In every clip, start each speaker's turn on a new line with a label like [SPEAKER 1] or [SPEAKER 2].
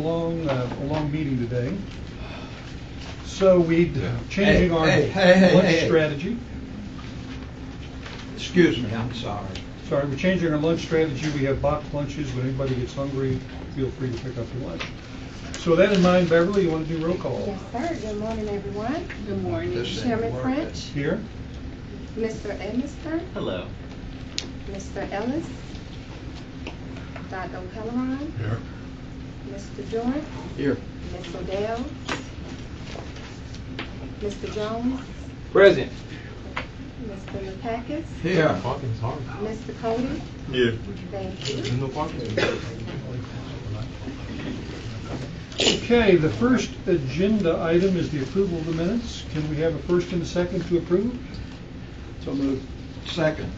[SPEAKER 1] a long meeting today. So we're changing our lunch strategy.
[SPEAKER 2] Excuse me, I'm sorry.
[SPEAKER 1] Sorry, we're changing our lunch strategy. We have boxed lunches. When anybody gets hungry, feel free to pick up your lunch. So with that in mind, Beverly, you want to do roll call?
[SPEAKER 3] Yes, sir. Good morning, everyone.
[SPEAKER 4] Good morning.
[SPEAKER 3] Chairman French.
[SPEAKER 1] Here.
[SPEAKER 3] Mr. Edmiston.
[SPEAKER 4] Hello.
[SPEAKER 3] Mr. Ellis. Dr. O'Halloran.
[SPEAKER 2] Here.
[SPEAKER 3] Mr. Dorrance.
[SPEAKER 2] Here.
[SPEAKER 3] Ms. Odell. Mr. Jones.
[SPEAKER 4] Present.
[SPEAKER 3] Mr. Lutakis.
[SPEAKER 2] Here.
[SPEAKER 3] Mr. Cody.
[SPEAKER 2] Here.
[SPEAKER 3] Thank you.
[SPEAKER 1] Okay, the first agenda item is the approval of the minutes. Can we have a first and a second to approve?
[SPEAKER 2] So moved. Second.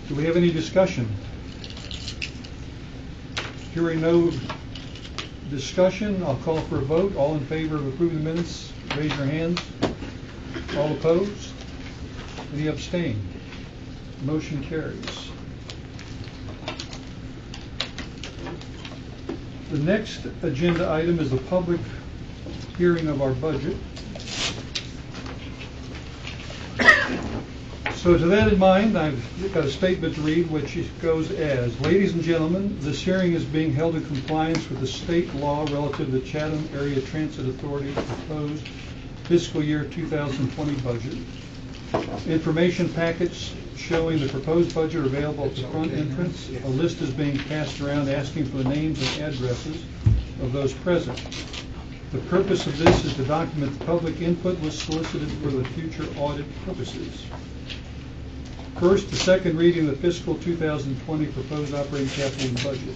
[SPEAKER 1] Do we have any discussion? Hearing no discussion, I'll call for a vote. All in favor of approving the minutes, raise your hands. All opposed? Any abstain? Motion carries. The next agenda item is the public hearing of our budget. So to that in mind, I've got a statement to read which goes as, ladies and gentlemen, this hearing is being held in compliance with the state law relative to the Chatham Area Transit Authority proposed fiscal year 2020 budget. Information packets showing the proposed budget are available at the front entrance. A list is being passed around asking for the names and addresses of those present. The purpose of this is to document the public input was solicited for the future audit purposes. First, the second reading of the fiscal 2020 proposed operating capital and budget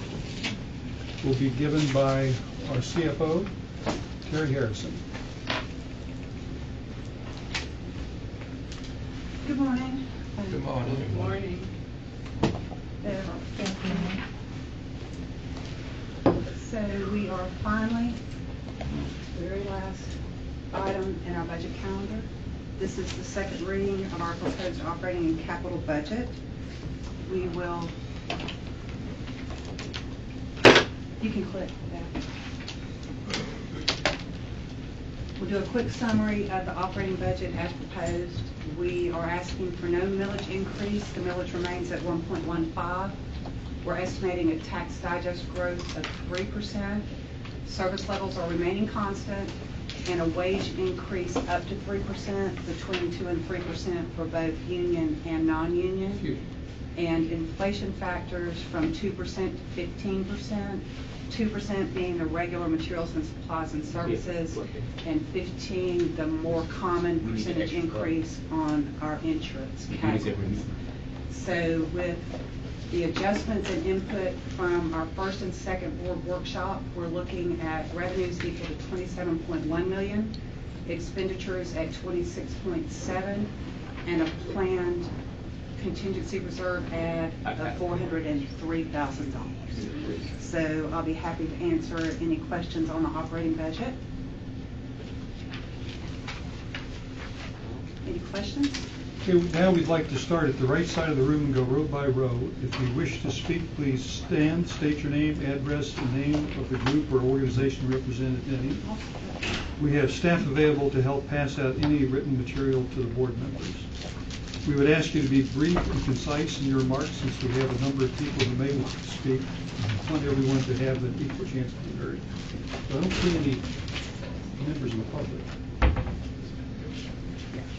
[SPEAKER 1] will be given by our CFO, Terry Harrison.
[SPEAKER 5] Good morning.
[SPEAKER 2] Good morning.
[SPEAKER 4] Good morning.
[SPEAKER 5] So we are finally, the very last item in our budget calendar. This is the second reading of our proposed operating and capital budget. We will, you can click that. We'll do a quick summary of the operating budget as proposed. We are asking for no millage increase. The millage remains at 1.15. We're estimating a tax digest growth of 3%. Service levels are remaining constant, and a wage increase up to 3%, between 2 and 3% for both union and non-union. And inflation factors from 2% to 15%. 2% being the regular materials and supplies and services, and 15% the more common percentage increase on our insurance categories. So with the adjustments and input from our first and second board workshop, we're looking at revenues equal to $27.1 million, expenditures at $26.7, and a planned contingency reserve add of $403,000. So I'll be happy to answer any questions on the operating budget. Any questions?
[SPEAKER 1] Okay, now we'd like to start at the right side of the room and go row by row. If you wish to speak, please stand, state your name, address, and name of the group or organization represented in any. We have staff available to help pass out any written material to the board members. We would ask you to be brief and concise in your remarks since we have a number of people who may want to speak. I want everyone to have an equal chance to be heard. So I don't see any members of the public.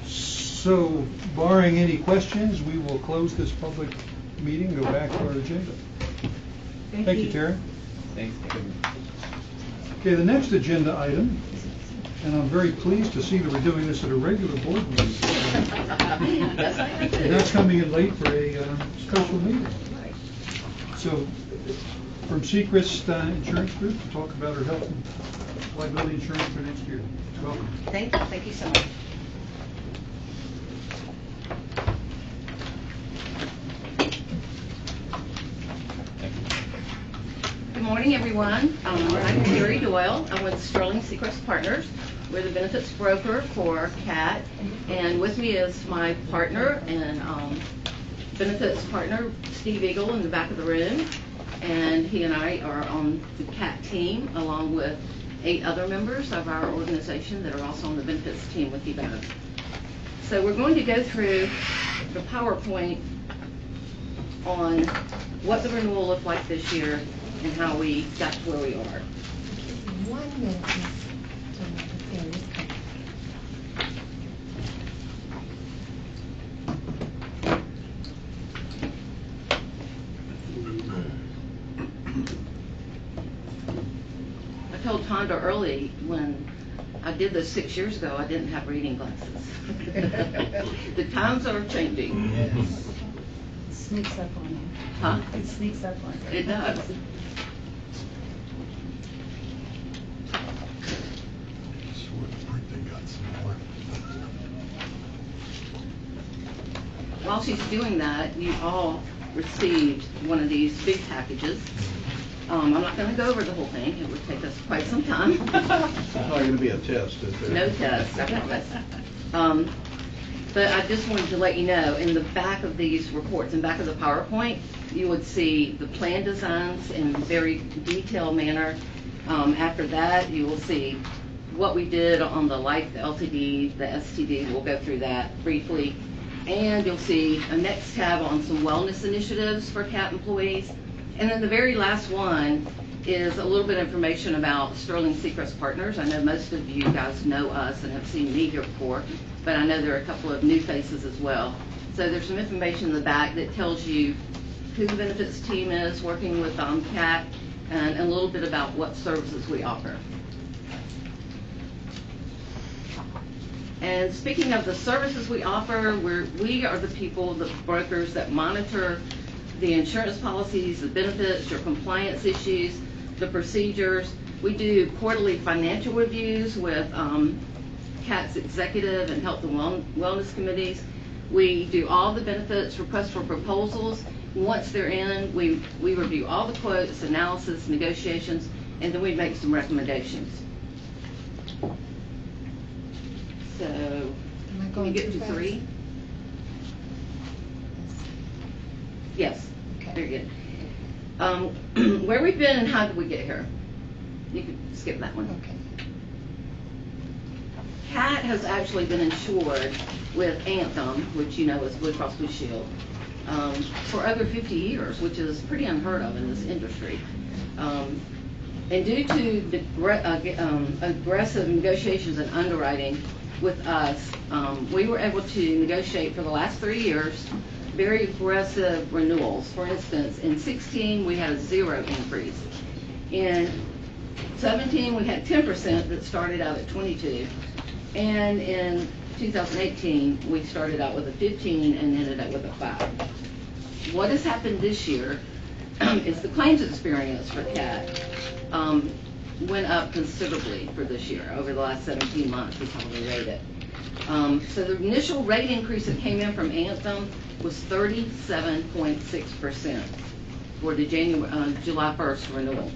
[SPEAKER 1] So, barring any questions, we will close this public meeting and go back to our agenda. Thank you, Terry.
[SPEAKER 4] Thanks.
[SPEAKER 1] Okay, the next agenda item, and I'm very pleased to see that we're doing this at a regular board meeting. We're not coming in late for a special meeting. So, from Sechrist Insurance Group to talk about our health and liability insurance for next year. Welcome.
[SPEAKER 6] Thank you so much. Good morning, everyone. I'm Carrie Doyle. I'm with Sterling Sechrist Partners. We're the benefits broker for CAT, and with me is my partner and benefits partner, Steve Eagle, in the back of the room. and he and I are on the CAT team, along with 8 other members of our organization that are also on the benefits team with you both. So we're going to go through the PowerPoint on what the renewal looked like this year and how we got to where we are.
[SPEAKER 3] 1 minute, Miss Terry.
[SPEAKER 6] I told Tonda early when I did this 6 years ago, I didn't have reading glasses. The times are changing.
[SPEAKER 2] Yes.
[SPEAKER 5] Sneaks up on you.
[SPEAKER 6] Huh?
[SPEAKER 5] It sneaks up on you.
[SPEAKER 6] It does. While she's doing that, you all received one of these big packages. I'm not going to go over the whole thing. It would take us quite some time.
[SPEAKER 2] It's not going to be a test, is there?
[SPEAKER 6] No test, I promise. But I just wanted to let you know, in the back of these reports, in back of the PowerPoint, you would see the plan designs in a very detailed manner. After that, you will see what we did on the life, the LTD, the STD. We'll go through that briefly. And you'll see a next tab on some wellness initiatives for CAT employees. And then the very last one is a little bit of information about Sterling Seacrest Partners. I know most of you guys know us and have seen me here before, but I know there are a couple of new faces as well. So there's some information in the back that tells you who the benefits team is working with CAT and a little bit about what services we offer. And speaking of the services we offer, we are the people, the brokers that monitor the insurance policies, the benefits, your compliance issues, the procedures. We do quarterly financial reviews with CAT's executive and health and wellness committees. We do all the benefits, requests for proposals. Once they're in, we review all the quotes, analysis, negotiations, and then we make some recommendations. So, can you get to 3? Yes, very good. Where we've been and how did we get here? You can skip that one.
[SPEAKER 3] Okay.
[SPEAKER 6] CAT has actually been insured with Anthem, which you know is Blue Cross Blue Shield, for over 50 years, which is pretty unheard of in this industry. And due to the aggressive negotiations and underwriting with us, we were able to negotiate for the last 3 years very aggressive renewals. For instance, in 16 we had a 0 increase. In 17 we had 10% that started out at 22, and in 2018 we started out with a 15 and ended up with a 5. What has happened this year is the claims experience for CAT went up considerably for this year. Over the last 17 months is how we rate it. So the initial rate increase that came in from Anthem was 37.6% for the July 1st renewal.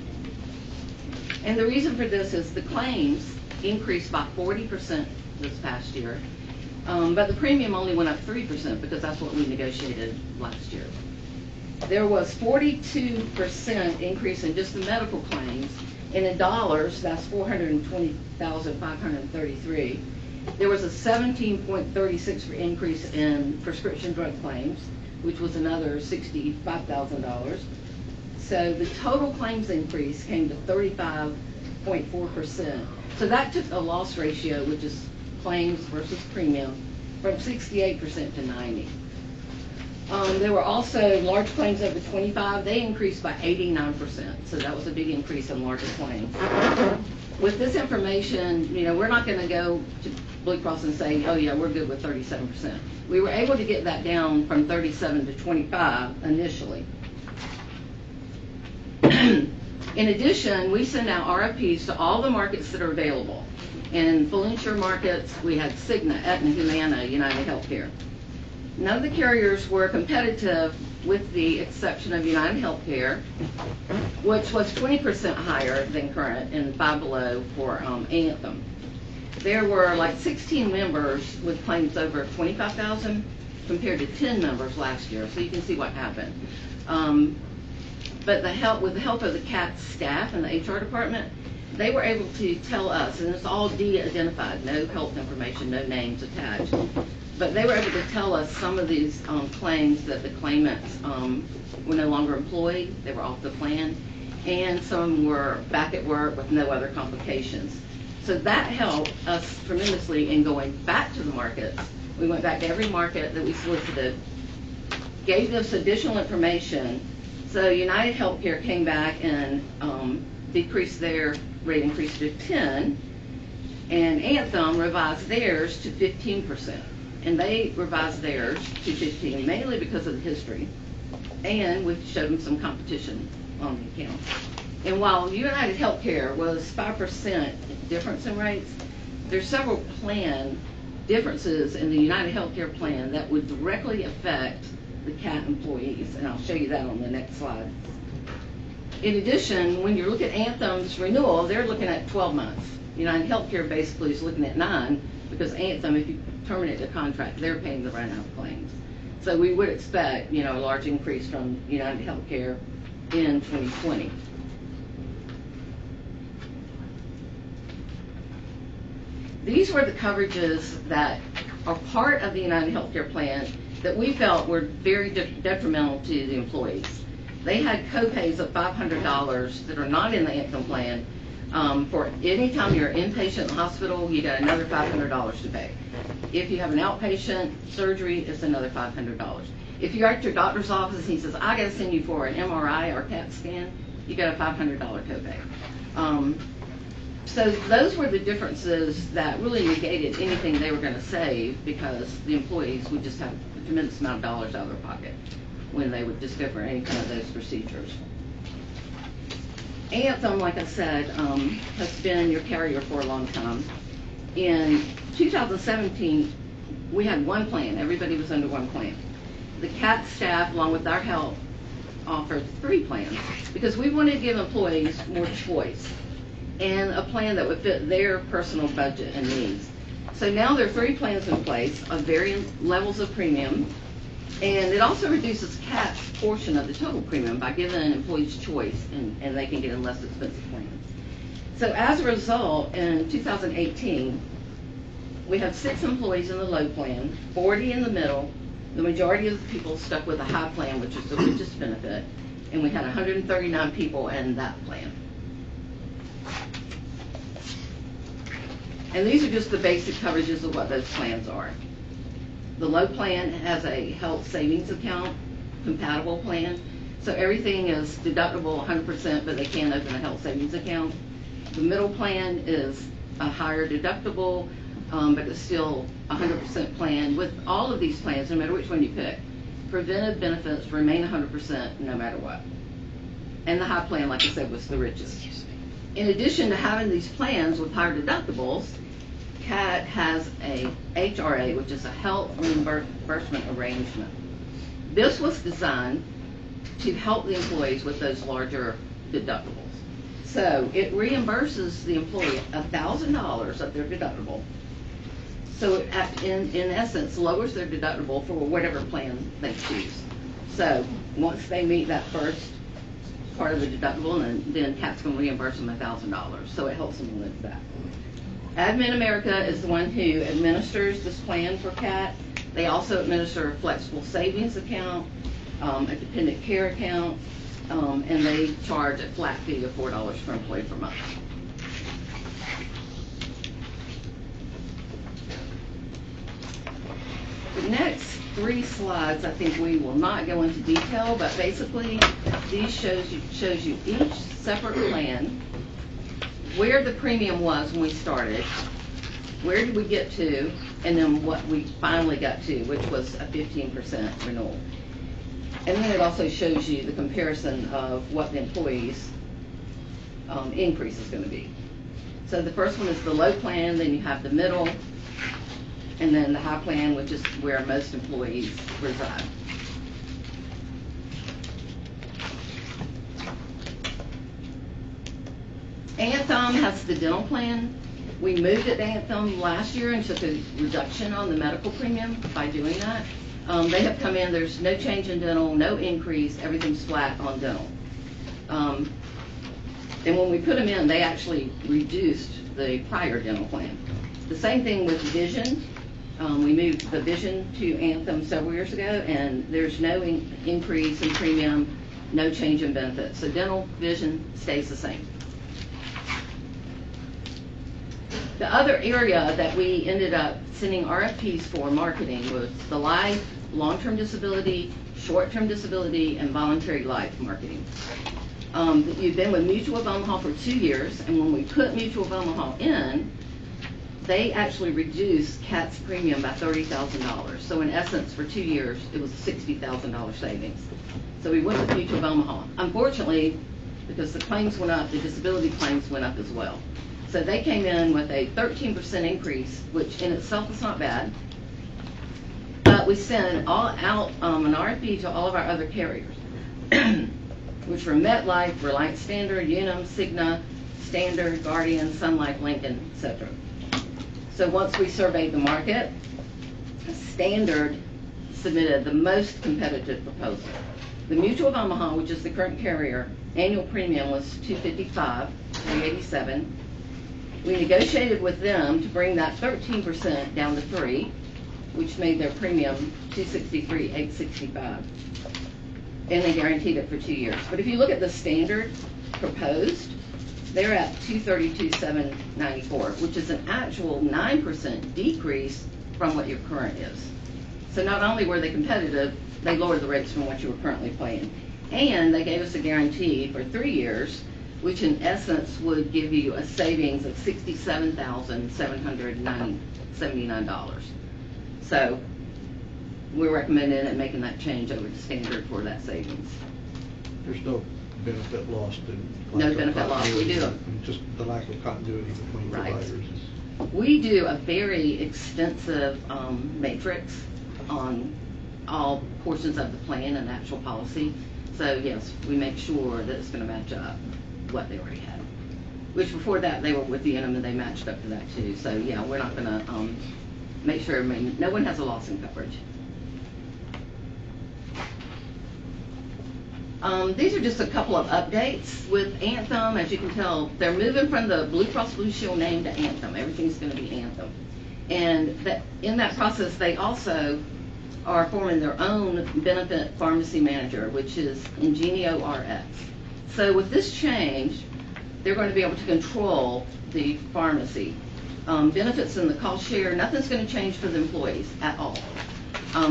[SPEAKER 6] And the reason for this is the claims increased by 40% this past year, but the premium only went up 3% because that's what we negotiated last year. There was 42% increase in just the medical claims, and in dollars, that's $420,533. There was a 17.36% increase in prescription drug claims, which was another $65,000. So the total claims increase came to 35.4%. So that took a loss ratio, which is claims versus premium, from 68% to 90%. There were also large claims over 25. They increased by 89%. So that was a big increase in larger claims. With this information, we're not going to go to Blue Cross and say, oh yeah, we're good with 37%. We were able to get that down from 37 to 25 initially. In addition, we send out RFPs to all the markets that are available. In full insured markets, we had Cigna, Aetna, Humana, United Healthcare. None of the carriers were competitive with the exception of United Healthcare, which was 20% higher than current and 5 below for Anthem. There were like 16 members with claims over 25,000 compared to 10 members last year, so you can see what happened. But with the help of the CAT staff and the HR department, they were able to tell us, and it's all de-identified, no health information, no names attached, but they were able to tell us some of these claims that the claimants were no longer employed, they were off the plan, and some were back at work with no other complications. So that helped us tremendously in going back to the markets. We went back to every market that we solicited, gave us additional information. So United Healthcare came back and decreased their rate increase to 10, and Anthem revised theirs to 15%. And they revised theirs to 15, mainly because of the history. And we showed them some competition on the account. And while United Healthcare was 5% difference in rates, there's several plan differences in the United Healthcare plan that would directly affect the CAT employees, and I'll show you that on the next slide. In addition, when you look at Anthem's renewal, they're looking at 12 months. United Healthcare basically is looking at 9, because Anthem, if you terminate the contract, they're paying the run-out claims. So we would expect, a large increase from United Healthcare in 2020. These were the coverages that are part of the United Healthcare plan that we felt were very detrimental to the employees. They had co-pays of $500 that are not in the Anthem plan. For any time you're inpatient in the hospital, you got another $500 to pay. If you have an outpatient surgery, it's another $500. If you're at your doctor's office and he says, I got to send you for an MRI or CAT scan, you got a $500 copay. So those were the differences that really negated anything they were going to save, because the employees would just have a tremendous amount of dollars out of their pocket when they would just go for any kind of those procedures. Anthem, like I said, has been your carrier for a long time. In 2017, we had one plan. Everybody was under one plan. The CAT staff, along with our help, offered 3 plans because we wanted to give employees more choice and a plan that would fit their personal budget and needs. So now there are 3 plans in place of varying levels of premium, and it also reduces CAT's portion of the total premium by giving employees choice, and they can get in less expensive plans. So as a result, in 2018, we have 6 employees in the low plan, 40 in the middle. The majority of the people stuck with the high plan, which is the richest benefit, and we had 139 people in that plan. And these are just the basic coverages of what those plans are. The low plan has a health savings account compatible plan. So everything is deductible 100%, but they can open a health savings account. The middle plan is a higher deductible, but it's still 100% plan. With all of these plans, no matter which one you pick, preventive benefits remain 100% no matter what. And the high plan, like I said, was the richest. In addition to having these plans with higher deductibles, CAT has a HRA, which is a health reimbursement arrangement. This was designed to help the employees with those larger deductibles. So it reimburses the employee $1,000 of their deductible. So it, in essence, lowers their deductible for whatever plan they choose. So once they meet that first part of the deductible, and then CAT's going to reimburse them $1,000. So it helps them with that. Admin America is the one who administers this plan for CAT. They also administer a flexible savings account, a dependent care account, and they charge a flat fee of $4 per employee per month. The next 3 slides, I think we will not go into detail, but basically these shows you each separate plan, where the premium was when we started, where did we get to, and then what we finally got to, which was a 15% renewal. And then it also shows you the comparison of what the employees' increase is going to be. So the first one is the low plan, then you have the middle, and then the high plan, which is where most employees reside. Anthem has the dental plan. We moved it to Anthem last year and took a reduction on the medical premium by doing that. They have come in, there's no change in dental, no increase, everything's flat on dental. And when we put them in, they actually reduced the prior dental plan. The same thing with vision. We moved the vision to Anthem several years ago, and there's no increase in premium, no change in benefits. So dental vision stays the same. The other area that we ended up sending RFPs for marketing was the life, long-term disability, short-term disability, and voluntary life marketing. You've been with Mutual of Omaha for 2 years, and when we put Mutual of Omaha in, they actually reduced CAT's premium by $30,000. So in essence, for 2 years, it was a $60,000 savings. So we went with Mutual of Omaha. Unfortunately, because the claims went up, the disability claims went up as well. So they came in with a 13% increase, which in itself is not bad. But we sent all out an RFP to all of our other carriers, which were MetLife, Reliance Standard, Unum, Cigna, Standard, Guardian, Sun Life, Lincoln, etc. So once we surveyed the market, Standard submitted the most competitive proposal. The Mutual of Omaha, which is the current carrier, annual premium was $255, $387. We negotiated with them to bring that 13% down to 3%, which made their premium $263, $865. And they guaranteed it for 2 years. But if you look at the Standard proposed, they're at $232, $794, which is an actual 9% decrease from what your current is. So not only were they competitive, they lowered the rates from what you were currently paying. And they gave us a guarantee for 3 years, which in essence would give you a savings of $67,779. So we're recommending and making that change over to Standard for that savings.
[SPEAKER 2] There's no benefit lost in.
[SPEAKER 6] No benefit lost, we do.
[SPEAKER 2] Just the lack of continuity between
[SPEAKER 6] Right.
[SPEAKER 2] providers.
[SPEAKER 6] We do a very extensive matrix on all portions of the plan and actual policy. So yes, we make sure that it's going to match up what they already had. Which before that they were with the Unum and they matched up to that too. So yeah, we're not going to make sure no one has a loss in coverage. These are just a couple of updates with Anthem. As you can tell, they're moving from the Blue Cross Blue Shield name to Anthem. Everything's going to be Anthem. And in that process, they also are forming their own benefit pharmacy manager, which is Ingenio RX. So with this change, they're going to be able to control the pharmacy. Benefits in the cost share, nothing's going to change for the employees at all.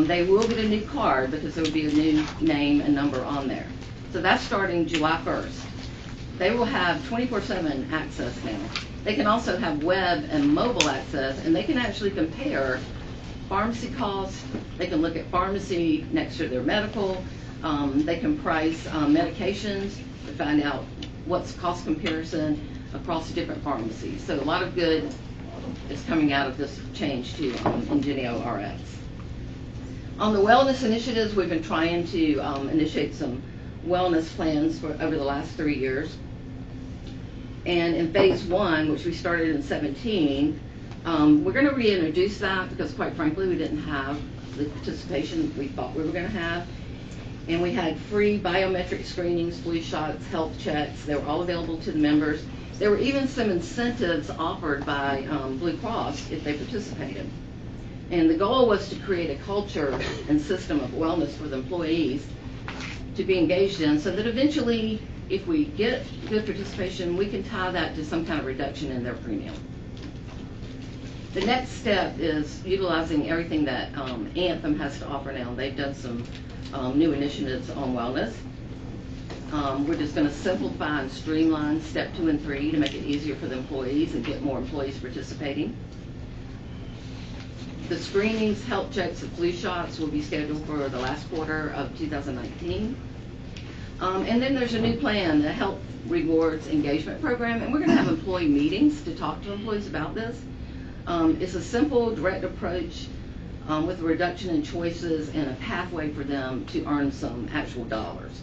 [SPEAKER 6] They will get a new card because there will be a new name and number on there. So that's starting July 1st. They will have 24/7 access now. They can also have web and mobile access, and they can actually compare pharmacy costs. They can look at pharmacy next to their medical. They can price medications to find out what's cost comparison across different pharmacies. So a lot of good is coming out of this change to Ingenio RX. On the wellness initiatives, we've been trying to initiate some wellness plans for over the last 3 years. And in phase 1, which we started in 2017, we're going to reintroduce that because quite frankly, we didn't have the participation we thought we were going to have. And we had free biometric screenings, flu shots, health checks. They were all available to the members. There were even some incentives offered by Blue Cross if they participated. And the goal was to create a culture and system of wellness for the employees to be engaged in so that eventually, if we get good participation, we can tie that to some kind of reduction in their premium. The next step is utilizing everything that Anthem has to offer now. They've done some new initiatives on wellness. We're just going to simplify and streamline step 2 and 3 to make it easier for the employees and get more employees participating. The screenings, health checks, and flu shots will be scheduled for the last quarter of 2019. And then there's a new plan, the Health Rewards Engagement Program, and we're going to have employee meetings to talk to employees about this. It's a simple, direct approach with a reduction in choices and a pathway for them to earn some actual dollars.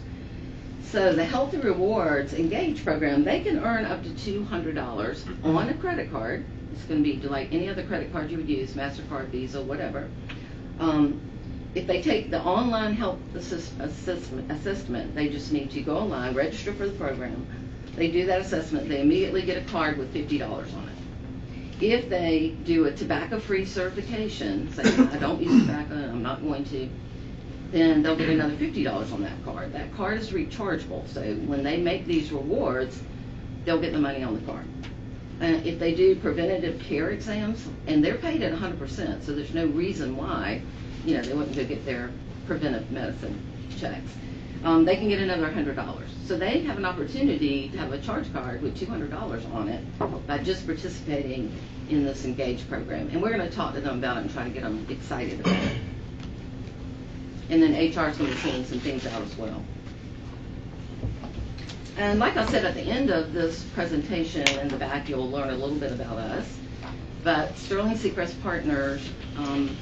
[SPEAKER 6] So the Healthy Rewards Engage program, they can earn up to $200 on a credit card. It's going to be like any other credit card you would use, MasterCard, Visa, whatever. if they take the online health assessment, they just need to go online, register for the program. They do that assessment, they immediately get a card with $50 on it. If they do a tobacco-free certification, say, I don't use tobacco, I'm not going to, then they'll get another $50 on that card. That card is rechargeable, so when they make these rewards, they'll get the money on the card. If they do preventative care exams, and they're paid at 100%, so there's no reason why, they wouldn't go get their preventive medicine checks. They can get another $100. So they have an opportunity to have a charge card with $200 on it by just participating in this Engage program. And we're going to talk to them about it and try to get them excited about it. And then HR is going to be sending some things out as well. And like I said, at the end of this presentation in the back, you'll learn a little bit about us. But Sterling Seacrest Partners,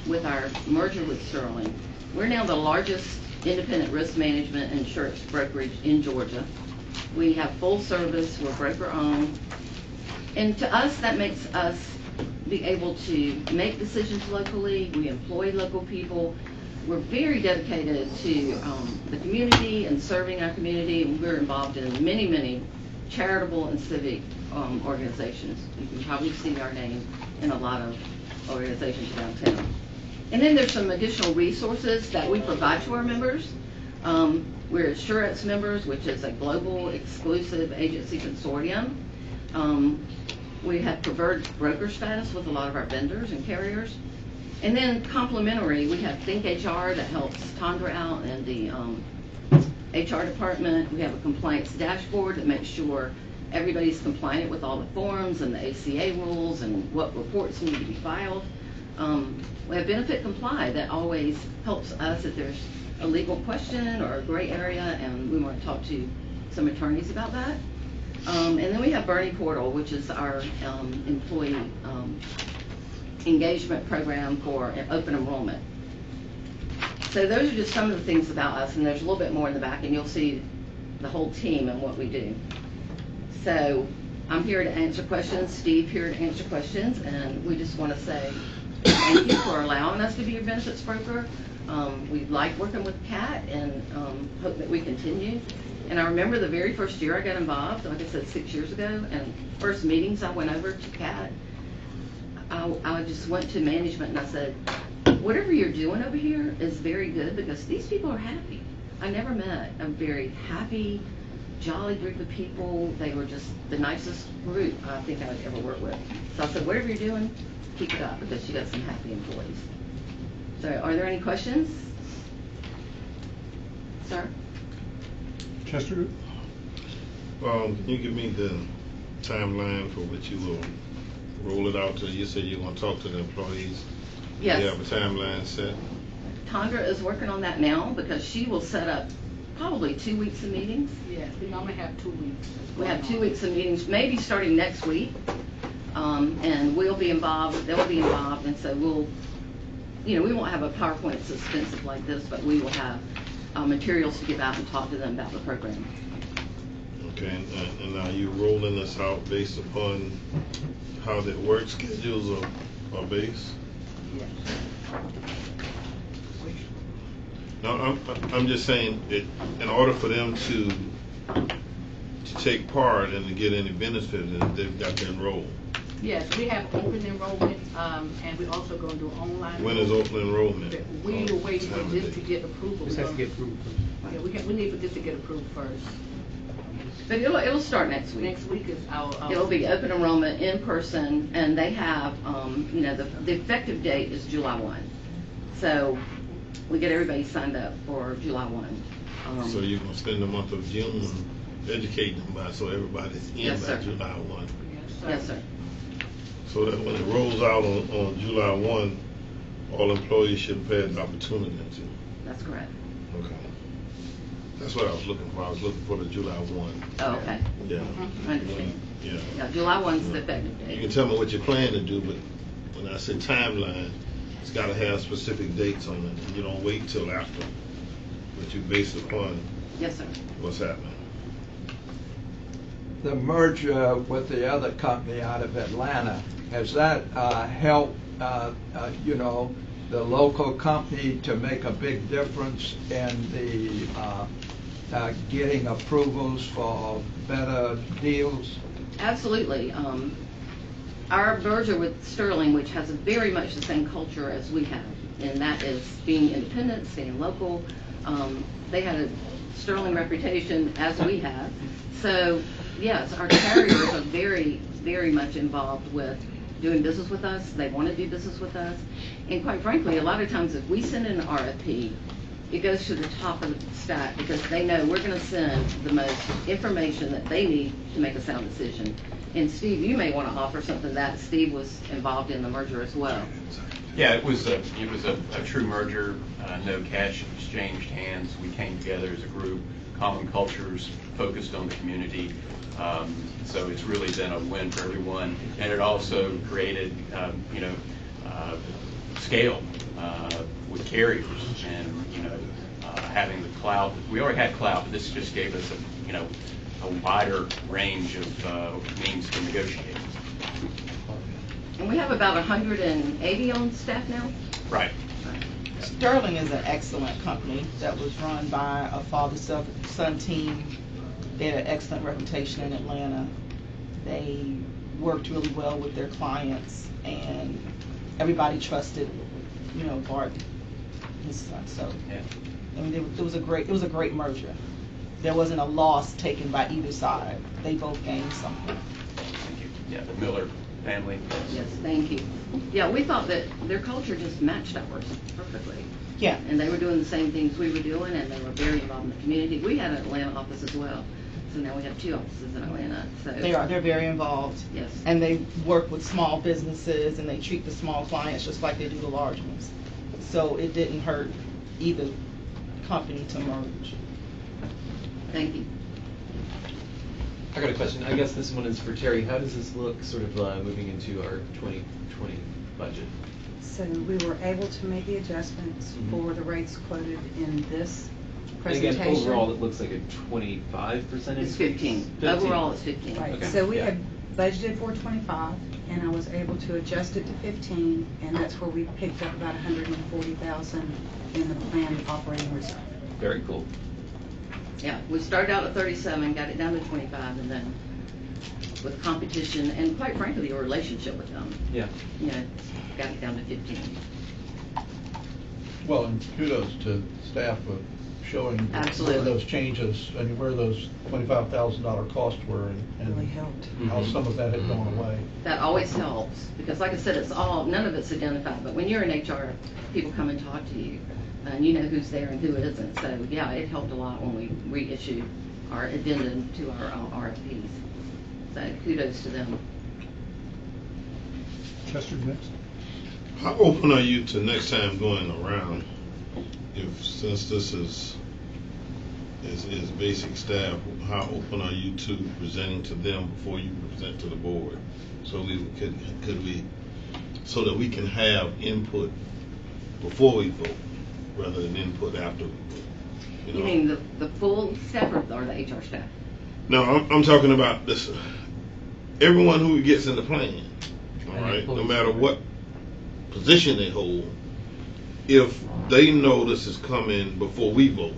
[SPEAKER 6] with our merger with Sterling, we're now the largest independent risk management and insurance brokerage in Georgia. We have full service, we're broker owned. And to us, that makes us be able to make decisions locally. We employ local people. We're very dedicated to the community and serving our community, and we're involved in many, many charitable and civic organizations. You can probably see our name in a lot of organizations downtown. And then there's some additional resources that we provide to our members. We're Assurance members, which is a global exclusive agency consortium. We have preferred broker status with a lot of our vendors and carriers. And then complementary, we have Think HR that helps Tondra out and the HR department. We have a compliance dashboard that makes sure everybody's compliant with all the forms and the ACA rules and what reports need to be filed. We have Benefit Comply that always helps us if there's a legal question or a gray area, and we want to talk to some attorneys about that. And then we have Bernie Portal, which is our employee engagement program for open enrollment. So those are just some of the things about us, and there's a little bit more in the back, and you'll see the whole team and what we do. So I'm here to answer questions, Steve here to answer questions, and we just want to say thank you for allowing us to be your benefits broker. We like working with Kat and hope that we continue. And I remember the very first year I got involved, like I said, 6 years ago, and first meetings I went over to Kat, I just went to management and I said, whatever you're doing over here is very good because these people are happy. I never met a very happy, jolly group of people. They were just the nicest group I think I would ever work with. So I said, whatever you're doing, keep it up because you got some happy employees. So are there any questions? Sir?
[SPEAKER 1] Chester?
[SPEAKER 7] Can you give me the timeline for what you will roll it out to? You said you're going to talk to the employees.
[SPEAKER 6] Yes.
[SPEAKER 7] Do you have a timeline set?
[SPEAKER 6] Tondra is working on that now because she will set up probably 2 weeks of meetings.
[SPEAKER 8] Yes, we normally have 2 weeks.
[SPEAKER 6] We have 2 weeks of meetings, maybe starting next week. And we'll be involved, they'll be involved, and so we'll, we won't have a PowerPoint that's expensive like this, but we will have materials to give out and talk to them about the program.
[SPEAKER 7] Okay, and now you're rolling this out based upon how the work schedules are based?
[SPEAKER 8] Yes.
[SPEAKER 7] No, I'm just saying that in order for them to take part and to get any benefit, they've got to enroll.
[SPEAKER 8] Yes, we have open enrollment, and we're also going to do online.
[SPEAKER 7] When is open enrollment?
[SPEAKER 8] We were waiting for this to get approval.
[SPEAKER 4] This has to get approved first.
[SPEAKER 8] Yeah, we need for this to get approved first.
[SPEAKER 6] But it'll start next week.
[SPEAKER 8] Next week is our.
[SPEAKER 6] It'll be open enrollment in person, and they have, the effective date is July 1. So we get everybody signed up for July 1.
[SPEAKER 7] So you're going to spend the month of June educating them so everybody's in
[SPEAKER 6] Yes,
[SPEAKER 7] by
[SPEAKER 6] sir.
[SPEAKER 7] July 1.
[SPEAKER 6] Yes, sir.
[SPEAKER 7] So that when it rolls out on July 1, all employees should have had the opportunity to.
[SPEAKER 6] That's correct.
[SPEAKER 7] Okay. That's what I was looking for. I was looking for the July 1.
[SPEAKER 6] Oh, okay.
[SPEAKER 7] Yeah.
[SPEAKER 6] I understand.
[SPEAKER 7] Yeah.
[SPEAKER 6] Yeah, July 1's the effective
[SPEAKER 7] You
[SPEAKER 6] date.
[SPEAKER 7] can tell me what you plan to do, but when I say timeline, it's got to have specific dates on it. And you don't wait till after, but you base it upon
[SPEAKER 6] Yes, sir.
[SPEAKER 7] what's happening.
[SPEAKER 9] The merger with the other company out of Atlanta, has that helped, the the local company to make a big difference in the getting approvals for better deals?
[SPEAKER 6] Absolutely. Our merger with Sterling, which has very much the same culture as we have, and that is being independent, staying local. They had a sterling reputation as we have. So, yes, our carriers are very, very much involved with doing business with us. They want to do business with us. And quite frankly, a lot of times if we send in an RFP, it goes to the top of the stack because they know we're going to send the most information that they need to make a sound decision. And Steve, you may want to offer something that Steve was involved in the merger as well.
[SPEAKER 10] Yeah, it was a true merger. No cash exchanged hands. We came together as a group, common cultures, focused on the community. So it's really been a win for everyone, and it also created, scale with carriers, and having the cloud. We already had cloud, but this just gave us a wider range of means to negotiate.
[SPEAKER 6] And we have about 180 on staff now.
[SPEAKER 10] Right.
[SPEAKER 11] Sterling is an excellent company that was run by a father-son team. They had an excellent reputation in Atlanta. They worked really well with their clients, and everybody trusted, Bart, his son. So,
[SPEAKER 10] Yeah.
[SPEAKER 11] I mean, it was a great merger. There wasn't a loss taken by either side. They both gained something.
[SPEAKER 10] Thank you. Yeah, the Miller family.
[SPEAKER 6] Yes, thank you. Yeah, we thought that their culture just matched ours perfectly.
[SPEAKER 11] Yeah.
[SPEAKER 6] And they were doing the same things we were doing, and they were very involved in the community. We had an Atlanta office as well. So now we have 2 offices in Atlanta. So
[SPEAKER 11] They're very involved.
[SPEAKER 6] Yes.
[SPEAKER 11] And they work with small businesses, and they treat the small clients just like they do the large ones. So it didn't hurt either company to merge.
[SPEAKER 6] Thank you.
[SPEAKER 12] I got a question. I guess this one is for Terry. How does this look sort of moving into our 2020 budget?
[SPEAKER 5] So we were able to make the adjustments for the rates quoted in this presentation.
[SPEAKER 12] And again, overall, it looks like a 25% increase.
[SPEAKER 6] It's 15. Overall, it's 15.
[SPEAKER 5] Right.
[SPEAKER 12] Okay.
[SPEAKER 5] So we
[SPEAKER 12] Yeah.
[SPEAKER 5] had budgeted for 25, and I was able to adjust it to 15, and that's where we picked up about 140,000 in the planned operating reserve.
[SPEAKER 12] Very cool.
[SPEAKER 6] Yeah, we started out at 37, got it down to 25, and then with competition and quite frankly, a relationship with them,
[SPEAKER 12] Yeah.
[SPEAKER 6] Got it down to 15.
[SPEAKER 2] Well, and kudos to staff for showing
[SPEAKER 6] Absolutely.
[SPEAKER 2] where those changes, where those $25,000 costs were, and
[SPEAKER 5] Really helped.
[SPEAKER 2] how some of that had gone away.
[SPEAKER 6] That always helps, because like I said, none of it's identified, but when you're in HR, people come and talk to you, and you know who's there and who isn't. So yeah, it helped a lot when we reissued our addendum to our RFPs. So kudos to them.
[SPEAKER 1] Chester's next.
[SPEAKER 7] How open are you to next time going around? Since this is basic staff, how open are you to presenting to them before you present to the board? So so that we can have input before we vote, rather than input after we vote.
[SPEAKER 6] You mean the full staff or the HR staff?
[SPEAKER 7] No, I'm talking about this. Everyone who gets in the plan, all right, no matter what position they hold, if they know this is coming before we vote,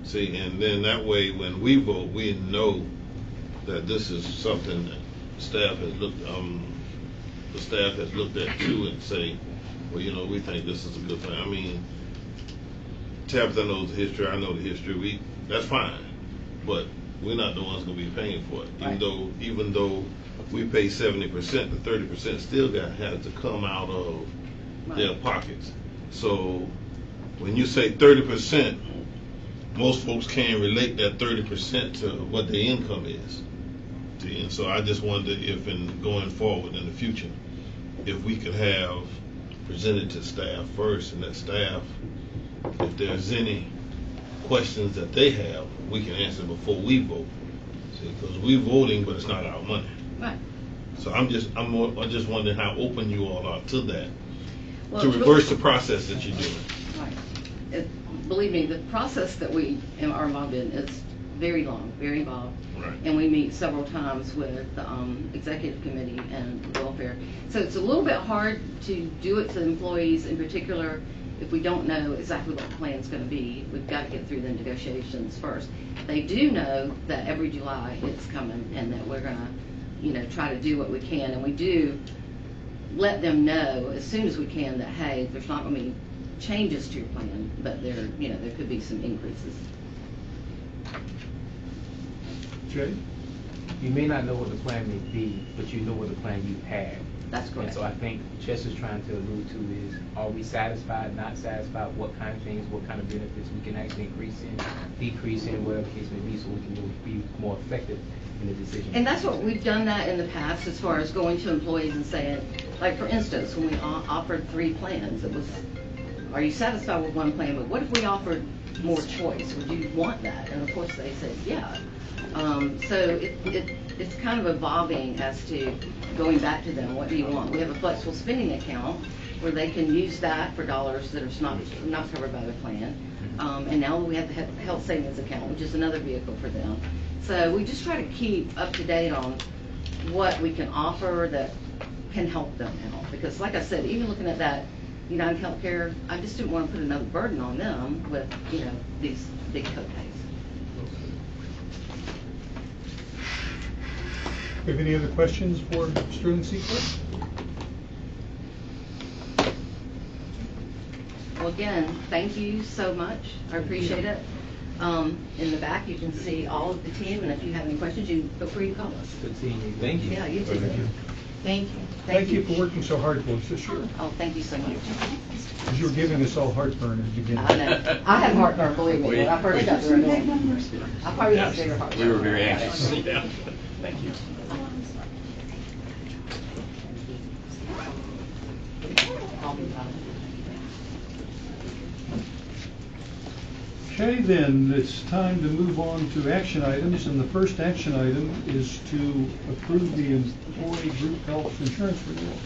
[SPEAKER 7] see, and then that way when we vote, we know that this is something that staff has the staff has looked at too and say, well, we think this is a good thing. I mean, Tabitha knows the history, I know the history. That's fine, but we're not the ones going to be paying for it. Even though we pay 70%, the 30% still has to come out of their pockets. So when you say 30%, most folks can't relate that 30% to what their income is. See, and so I just wonder if, in going forward in the future, if we could have presented to staff first, and that staff, if there's any questions that they have, we can answer before we vote. See, because we're voting, but it's not our money.
[SPEAKER 6] Right.
[SPEAKER 7] So I'm just wondering how open you all are to that,
[SPEAKER 6] Well,
[SPEAKER 7] to reverse the process that you're doing.
[SPEAKER 6] Right. Believe me, the process that we are involved in is very long, very involved.
[SPEAKER 7] Right.
[SPEAKER 6] And we meet several times with the executive committee and welfare. So it's a little bit hard to do it to the employees in particular if we don't know exactly what the plan's gonna be. We've got to get through the negotiations first. They do know that every July it's coming and that we're gonna, try to do what we can. And we do let them know as soon as we can that, hey, there's not gonna be changes to your plan, but there could be some increases.
[SPEAKER 1] Jay?
[SPEAKER 4] You may not know what the plan may be, but you know what the plan you have.
[SPEAKER 6] That's correct.
[SPEAKER 4] And so I think Chester's trying to allude to is, are we satisfied, not satisfied, what kind of things, what kind of benefits we can actually increase in, decrease in, whatever the case may be, so we can be more effective in the decision.
[SPEAKER 6] And that's what we've done that in the past as far as going to employees and saying, like for instance, when we offered 3 plans, it was, are you satisfied with one plan, but what if we offered more choice? Would you want that? And of course they said, yeah. So it's kind of evolving as to going back to them, what do you want? We have a flexible spending account where they can use that for dollars that are not covered by the plan. And now we have the health savings account, which is another vehicle for them. So we just try to keep up to date on what we can offer that can help them out. Because like I said, even looking at that United Healthcare, I just didn't want to put another burden on them with, these big co-pays.
[SPEAKER 1] Have any other questions for Sterling Seacliff?
[SPEAKER 6] Well, again, thank you so much. I appreciate it. In the back, you can see all of the team, and if you have any questions, you feel free to call us.
[SPEAKER 4] Good seeing you. Thank you.
[SPEAKER 6] Yeah, you too.
[SPEAKER 11] Thank you.
[SPEAKER 1] Thank you for working so hard for us this year.
[SPEAKER 6] Oh, thank you so much.
[SPEAKER 1] Because you were giving us all heartburn at the beginning.
[SPEAKER 6] I know. I had heartburn, believe me, when I first got the renewal. I probably got bigger heartburn.
[SPEAKER 10] We were very anxious. Yeah. Thank you.
[SPEAKER 6] I'll be fine.
[SPEAKER 1] Okay, then, it's time to move on to action items, and the first action item is to approve the employee group health insurance renewal.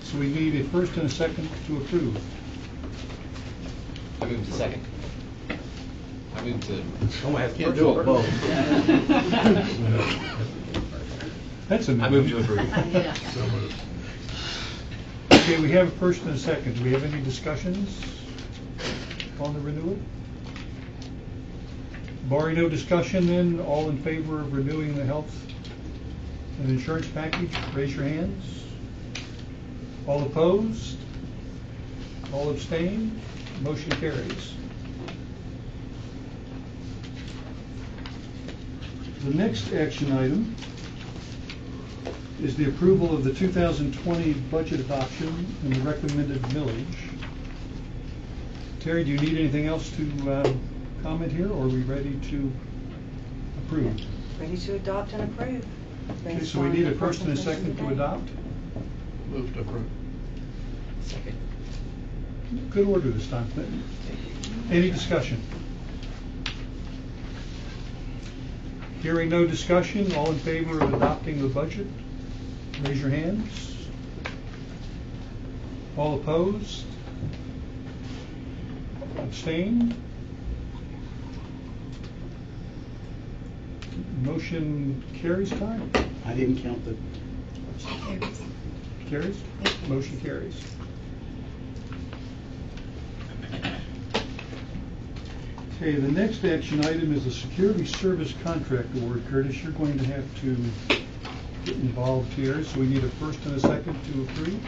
[SPEAKER 1] So we need a first and a second to approve.
[SPEAKER 12] I move to second. I move to.
[SPEAKER 4] Someone has to
[SPEAKER 2] Can't do it both.
[SPEAKER 1] That's a
[SPEAKER 12] I move to approve.
[SPEAKER 6] Yeah.
[SPEAKER 1] Okay, we have a first and a second. Do we have any discussions on the renewal? Barring no discussion, then, all in favor of renewing the health and insurance package, raise your hands. All opposed? All abstain? Motion carries. The next action item is the approval of the 2020 budget adoption and the recommended millage. Terry, do you need anything else to comment here, or are we ready to approve?
[SPEAKER 5] Ready to adopt and approve.
[SPEAKER 1] Okay, so we need a first and a second to adopt.
[SPEAKER 2] Move to approve.
[SPEAKER 12] Second.
[SPEAKER 1] Good order this time, Clinton. Any discussion? Hearing no discussion, all in favor of adopting the budget, raise your hands. All opposed? Abstain? Motion carries, time?
[SPEAKER 2] I didn't count the.
[SPEAKER 1] Carries? Motion carries. Okay, the next action item is the security service contract award. Curtis, you're going to have to get involved here, so we need a first and a second to approve.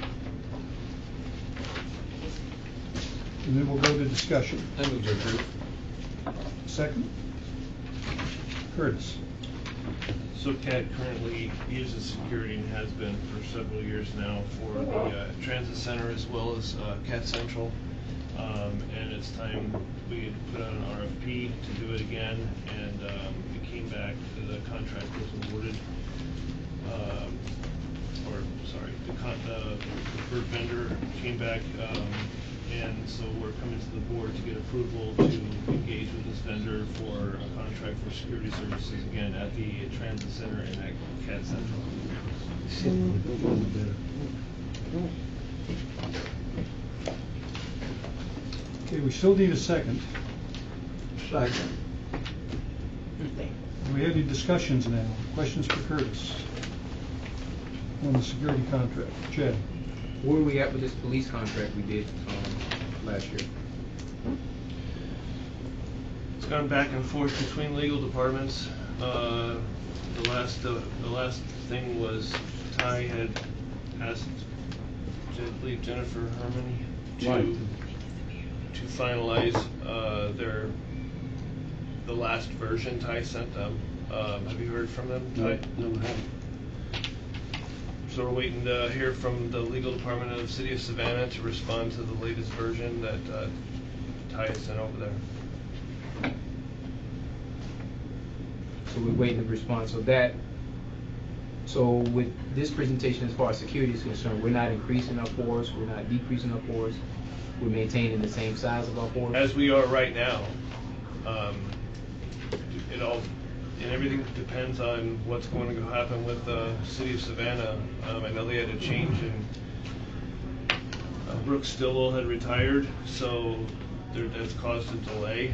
[SPEAKER 1] And then we'll go to discussion.
[SPEAKER 12] I move to approve.
[SPEAKER 1] Second? Curtis.
[SPEAKER 13] So CAT currently uses security and has been for several years now for the transit center as well as CAT Central. And it's time we had put out an RFP to do it again, and it came back, the contract was awarded, the preferred vendor came back, and so we're coming to the board to get approval to engage with this vendor for a contract for security services again at the transit center and at CAT Central.
[SPEAKER 1] Okay, we still need a second.
[SPEAKER 9] Second.
[SPEAKER 1] Do we have any discussions now? Questions for Curtis? on the security contract. Chad?
[SPEAKER 4] Where are we at with this police contract we did last year?
[SPEAKER 13] It's gone back and forth between legal departments. The last thing was Ty had asked, I believe, Jennifer Herman to finalize the last version Ty sent them. Have you heard from them, Ty?
[SPEAKER 1] No, I haven't.
[SPEAKER 13] So we're waiting to hear from the legal department of the city of Savannah to respond to the latest version that Ty has sent over there.
[SPEAKER 4] So we're waiting to respond. So with this presentation, as far as security is concerned, we're not increasing our force, we're not decreasing our force, we're maintaining the same size of our force?
[SPEAKER 13] As we are right now. And everything depends on what's going to happen with the city of Savannah. I know they had a change in Brooke Stillwell had retired, so that's caused a delay.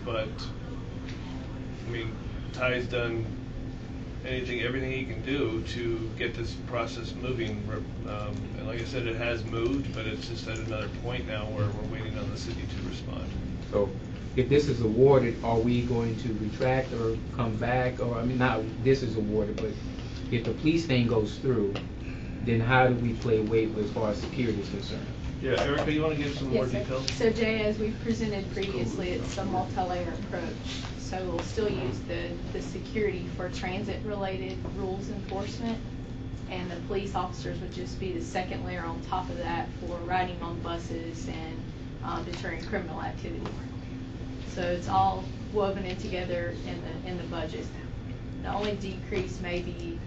[SPEAKER 13] But I mean, Ty's done everything he can do to get this process moving. And like I said, it has moved, but it's just at another point now where we're waiting on the city to respond.
[SPEAKER 4] So if this is awarded, are we going to retract or come back? Or, I mean, not this is awarded, but if the police thing goes through, then how do we play weight as far as security is concerned?
[SPEAKER 13] Yeah, Erica, you want to give some more details?
[SPEAKER 14] So Jay, as we've presented previously, it's a multi-layer approach. So we'll still use the security for transit-related rules enforcement, and the police officers would just be the second layer on top of that for riding on buses and deterring criminal activity. So it's all woven in together in the budget. The only decrease may be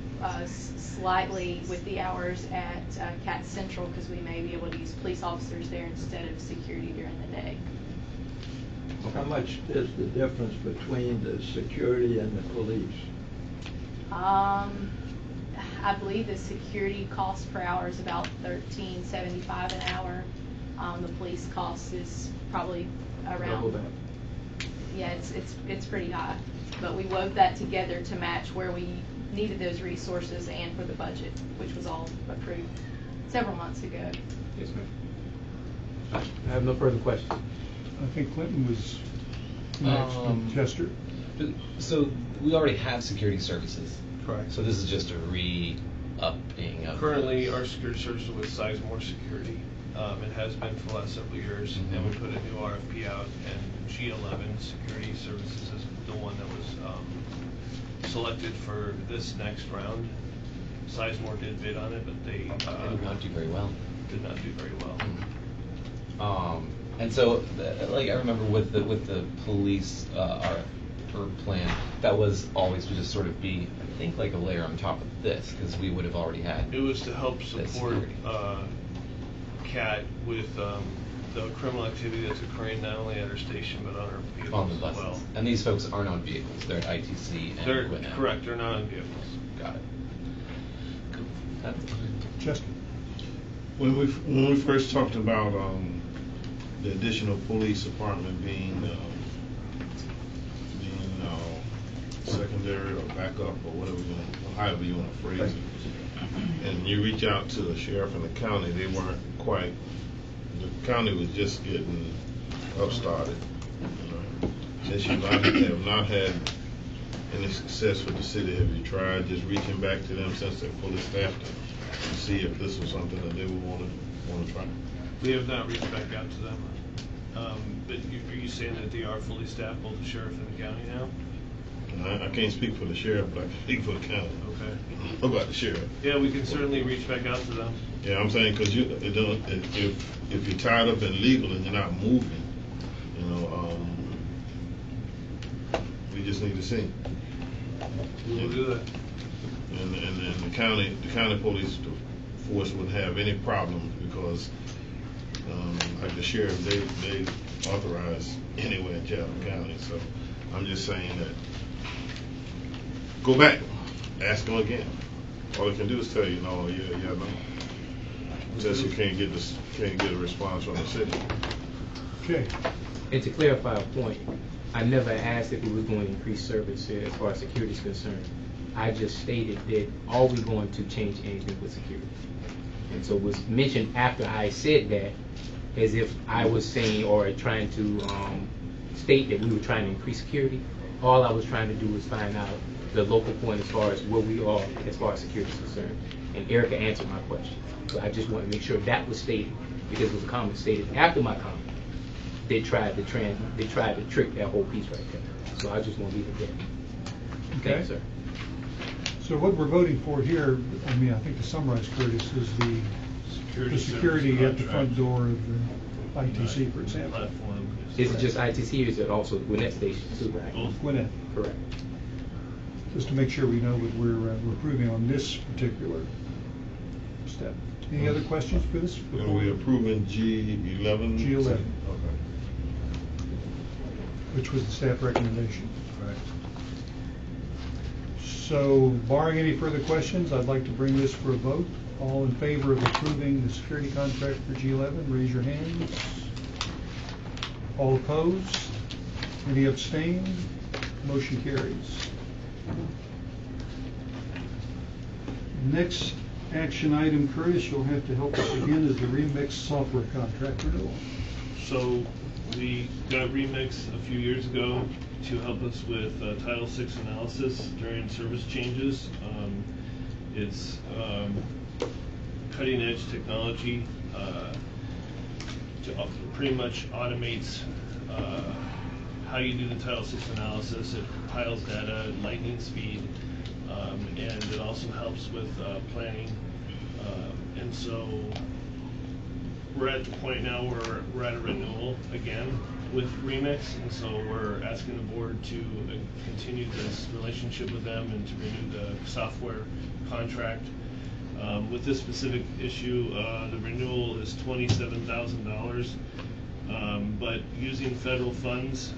[SPEAKER 14] slightly with the hours at Cat Central, because we may be able to use police officers there instead of security during the day.
[SPEAKER 9] How much is the difference between the security and the police?
[SPEAKER 14] I believe the security cost per hour is about $13.75 an hour. The police cost is probably around.
[SPEAKER 4] Double that.
[SPEAKER 14] Yeah, it's pretty high, but we wove that together to match where we needed those resources and for the budget, which was all approved several months ago.
[SPEAKER 4] Yes, ma'am. I have no further questions.
[SPEAKER 1] I think Clinton was next, and Chester.
[SPEAKER 12] So we already have security services.
[SPEAKER 13] Correct.
[SPEAKER 12] So this is just a re-upping of.
[SPEAKER 13] Currently, our security services with Sizemore Security. It has been for the last several years, and we put a new RFP out, and G11 Security Services is the one that was selected for this next round. Sizemore did bid on it, but they
[SPEAKER 12] did not do very well.
[SPEAKER 13] Did not do very well.
[SPEAKER 12] And so, like I remember with the police our plan, that was always to just sort of be, I think, like a layer on top of this, because we would have already had.
[SPEAKER 13] It was to help support CAT with the criminal activity that's occurring not only at our station but on our vehicles
[SPEAKER 12] On the buses.
[SPEAKER 13] as well.
[SPEAKER 12] And these folks aren't on vehicles; they're at ITC and
[SPEAKER 13] They're
[SPEAKER 12] Gwinnett.
[SPEAKER 13] correct. They're not on vehicles.
[SPEAKER 12] Got it. Cool.
[SPEAKER 1] Chester.
[SPEAKER 7] When we first talked about the additional police department being secondary or backup or whatever, however you want to phrase it, and you reach out to the sheriff and the county, they weren't quite. The county was just getting upstarted. Since you have not had any success with the city, have you tried just reaching back to them since they're fully staffed to see if this was something that they would want to try?
[SPEAKER 13] We have not reached back out to them. But are you saying that they are fully staffed, both the sheriff and the county now?
[SPEAKER 7] I can't speak for the sheriff, but I can speak for the county.
[SPEAKER 13] Okay.
[SPEAKER 7] What about the sheriff?
[SPEAKER 13] Yeah, we can certainly reach back out to them.
[SPEAKER 7] Yeah, I'm saying because if you're tied up in legal and you're not moving, we just need to see.
[SPEAKER 13] We'll do that.
[SPEAKER 7] And the county police force wouldn't have any problems because, like the sheriff, they authorize anywhere in Chatham County. So I'm just saying that go back, ask them again. All they can do is tell you no, yeah, no. Since you can't get a response from the city.
[SPEAKER 1] Okay.
[SPEAKER 4] And to clarify a point, I never asked if we were going to increase service as far as security is concerned. I just stated that are we going to change anything with security? And so it was mentioned after I said that, as if I was saying or trying to state that we were trying to increase security. All I was trying to do was find out the local point as far as where we are as far as security is concerned. And Erica answered my question. So I just want to make sure that was stated, because it was a comment stated after my comment. They tried to trick that whole piece right there. So I just want to leave it there.
[SPEAKER 1] Okay.
[SPEAKER 4] Thank you, sir.
[SPEAKER 1] So what we're voting for here, I mean, I think to summarize, Curtis, is the security at the front door of the ITC, for example.
[SPEAKER 13] Platform.
[SPEAKER 4] Is it just ITC or is it also Gwinnett Station too?
[SPEAKER 1] Gwinnett.
[SPEAKER 4] Correct.
[SPEAKER 1] Just to make sure we know what we're approving on this particular step. Any other questions for this?
[SPEAKER 7] Are we approving G11?
[SPEAKER 1] G11.
[SPEAKER 7] Okay.
[SPEAKER 1] Which was the staff recommendation.
[SPEAKER 13] Correct.
[SPEAKER 1] So barring any further questions, I'd like to bring this for a vote. All in favor of approving the security contract for G11, raise your hands. All opposed? Any abstain? Motion carries. Next action item, Curtis, you'll have to help us again, is the Remix software contract renewal.
[SPEAKER 13] So we got Remix a few years ago to help us with Title VI analysis during service changes. It's cutting edge technology to pretty much automates how you do the Title VI analysis. It compiles data at lightning speed, and it also helps with planning. And so we're at the point now where we're at a renewal again with Remix, and so we're asking the board to continue this relationship with them and to renew the software contract. With this specific issue, the renewal is $27,000, but using federal funds,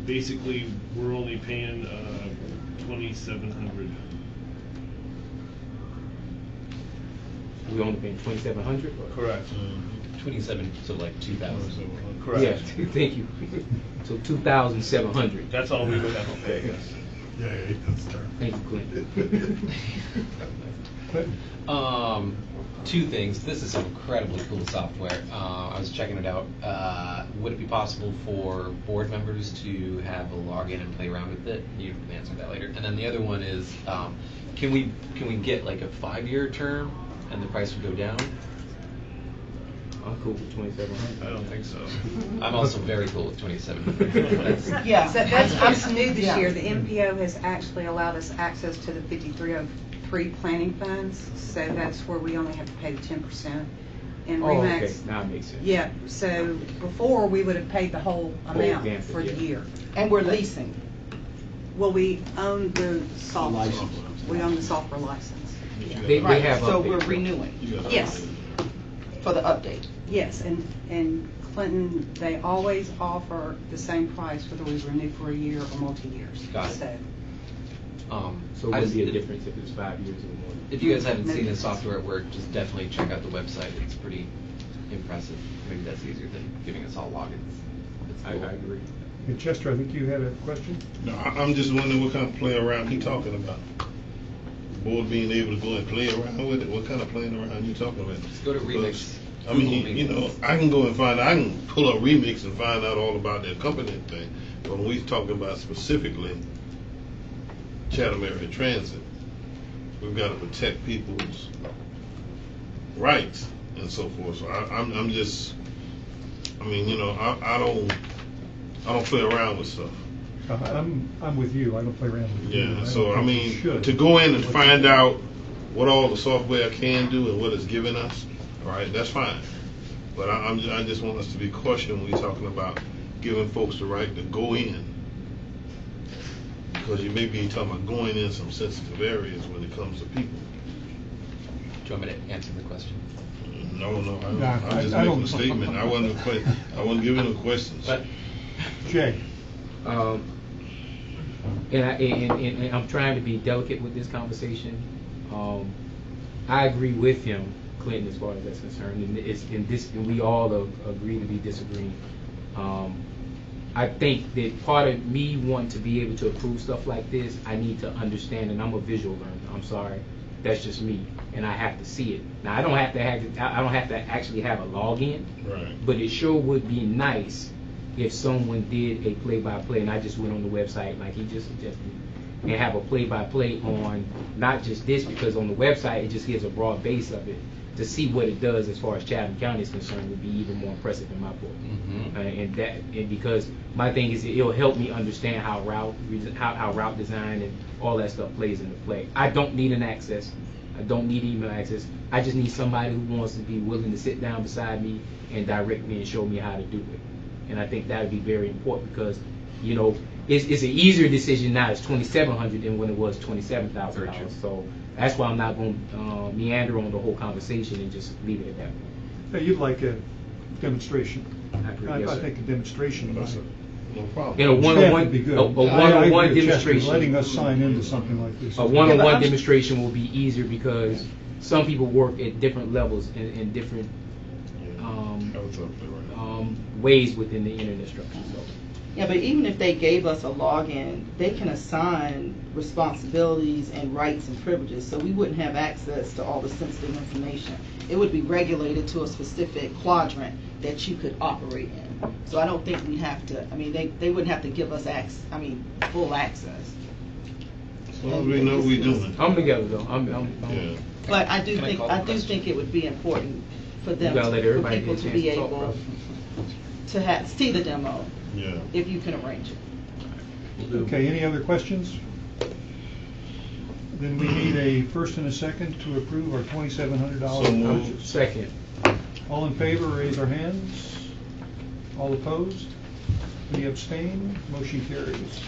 [SPEAKER 13] basically we're only paying $2,700.
[SPEAKER 4] We're only paying $2,700?
[SPEAKER 13] Correct.
[SPEAKER 12] 27, so like 2,000.
[SPEAKER 13] Correct.
[SPEAKER 4] Yeah, thank you. So 2,700.
[SPEAKER 13] That's all we would have to pay. Yes.
[SPEAKER 7] Yeah, that's terrible.
[SPEAKER 4] Thank you, Clinton.
[SPEAKER 12] Two things. This is some incredibly cool software. I was checking it out. Would it be possible for board members to have a login and play around with it? You can answer that later. And then the other one is, can we get like a 5-year term and the price would go down?
[SPEAKER 4] I'm cool with 2,700.
[SPEAKER 13] I don't think so.
[SPEAKER 12] I'm also very cool with 2,700.
[SPEAKER 5] Yeah,
[SPEAKER 11] So
[SPEAKER 5] that's new this
[SPEAKER 11] yeah.
[SPEAKER 5] year. The MPO has actually allowed us access to the 5303 planning funds, so that's where we only have to pay the 10%. And
[SPEAKER 4] Oh,
[SPEAKER 5] Remax,
[SPEAKER 4] okay. Now it makes sense.
[SPEAKER 5] yeah, so before we would have paid the whole amount
[SPEAKER 4] advance,
[SPEAKER 5] for the
[SPEAKER 4] yeah.
[SPEAKER 5] year.
[SPEAKER 11] And we're leasing.
[SPEAKER 5] Well, we own the software.
[SPEAKER 7] License.
[SPEAKER 5] We own the software license.
[SPEAKER 4] They
[SPEAKER 11] Right,
[SPEAKER 4] have
[SPEAKER 11] so
[SPEAKER 4] updates.
[SPEAKER 11] we're renewing
[SPEAKER 5] Yes,
[SPEAKER 11] for the update.
[SPEAKER 5] yes, and Clinton, they always offer the same price whether we renew for a year or multi-years.
[SPEAKER 12] Got it.
[SPEAKER 5] So,
[SPEAKER 4] So it wouldn't be a difference if it's 5 years or more.
[SPEAKER 12] If you guys haven't seen the software at work, just definitely check out the website. It's pretty impressive. Maybe that's easier than giving us all logins. It's
[SPEAKER 4] I
[SPEAKER 12] cool.
[SPEAKER 4] agree.
[SPEAKER 1] Hey, Chester, I think you had a question?
[SPEAKER 7] No, I'm just wondering what kind of play around he talking about. Board being able to go and play around with it. What kind of playing around you talking about?
[SPEAKER 12] Just go to Remix.
[SPEAKER 7] I mean, you know, I can go and I can pull up Remix and find out all about their company thing. But when we talking about specifically Chatham Area Transit, we've got to protect people's rights and so forth. So I'm just, I mean, you know, I don't play around with stuff.
[SPEAKER 1] I'm with you. I don't play around with you.
[SPEAKER 7] Yeah, so I mean,
[SPEAKER 1] should.
[SPEAKER 7] to go in and find out what all the software can do and what it's giving us, all right, that's fine. But I just want us to be cautious when we're talking about giving folks the right to go in, because you may be talking about going in some sensitive areas when it comes to people.
[SPEAKER 12] Do you want me to answer the question?
[SPEAKER 7] No, I'm just
[SPEAKER 1] I
[SPEAKER 7] making
[SPEAKER 1] don't-
[SPEAKER 7] a statement. I wasn't giving no questions.
[SPEAKER 12] But
[SPEAKER 1] Jay.
[SPEAKER 4] And I'm trying to be delicate with this conversation. I agree with him, Clinton, as far as that's concerned, and we all agree to be disagreeing. I think that part of me wanting to be able to approve stuff like this, I need to understand, and I'm a visual learner. I'm sorry, that's just me, and I have to see it. Now I don't have to actually have a login,
[SPEAKER 7] Right.
[SPEAKER 4] but it sure would be nice if someone did a play-by-play, and I just went on the website like he just suggested, and have a play-by-play on not just this, because on the website it just gives a broad base of it. To see what it does as far as Chatham County is concerned would be even more impressive in my book.
[SPEAKER 12] Mm-hmm.
[SPEAKER 4] And because my thing is it'll help me understand how route design and all that stuff plays into play. I don't need an access. I don't need email access. I just need somebody who wants to be willing to sit down beside me and direct me and show me how to do it. And I think that would be very important because, you know, it's an easier decision now. It's $2,700 than when it was $27,000. So that's why I'm not going to meander on the whole conversation and just leave it at that.
[SPEAKER 1] Hey, you'd like a demonstration?
[SPEAKER 4] Yes,
[SPEAKER 1] I
[SPEAKER 4] sir.
[SPEAKER 1] think a demonstration.
[SPEAKER 7] No problem.
[SPEAKER 4] And a one-on-one,
[SPEAKER 1] Would be good.
[SPEAKER 4] a
[SPEAKER 1] I
[SPEAKER 4] one-on-one
[SPEAKER 1] agree with Chester,
[SPEAKER 4] demonstration.
[SPEAKER 1] letting us sign into something like this.
[SPEAKER 4] A one-on-one demonstration will be easier because some people work at different levels in different ways within the internet structure. So.
[SPEAKER 11] Yeah, but even if they gave us a login, they can assign responsibilities and rights and privileges, so we wouldn't have access to all the sensitive information. It would be regulated to a specific quadrant that you could operate in. So I don't think we'd have to, I mean, they wouldn't have to give us full access.
[SPEAKER 7] As long as we know what we're doing.
[SPEAKER 4] I'm together though.
[SPEAKER 7] Yeah.
[SPEAKER 11] But I do think it would be important for them, for people to be able to see the demo.
[SPEAKER 7] Yeah.
[SPEAKER 11] If you can arrange it.
[SPEAKER 1] Okay, any other questions? Then we need a first and a second to approve our $2,700
[SPEAKER 7] So moved.
[SPEAKER 1] purchase.
[SPEAKER 4] Second.
[SPEAKER 1] All in favor, raise our hands. All opposed? Any abstain? Motion carries.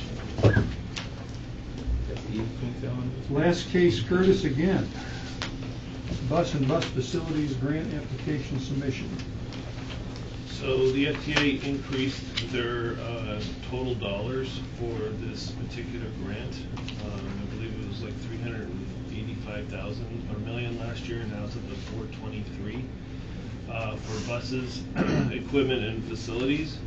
[SPEAKER 1] Last case, Curtis again. Bus and bus facilities grant application submission.
[SPEAKER 13] So the FTA increased their total dollars for this particular grant. I believe it was like $385,000 or million last year, and now it's up to $423 for buses, equipment, and facilities.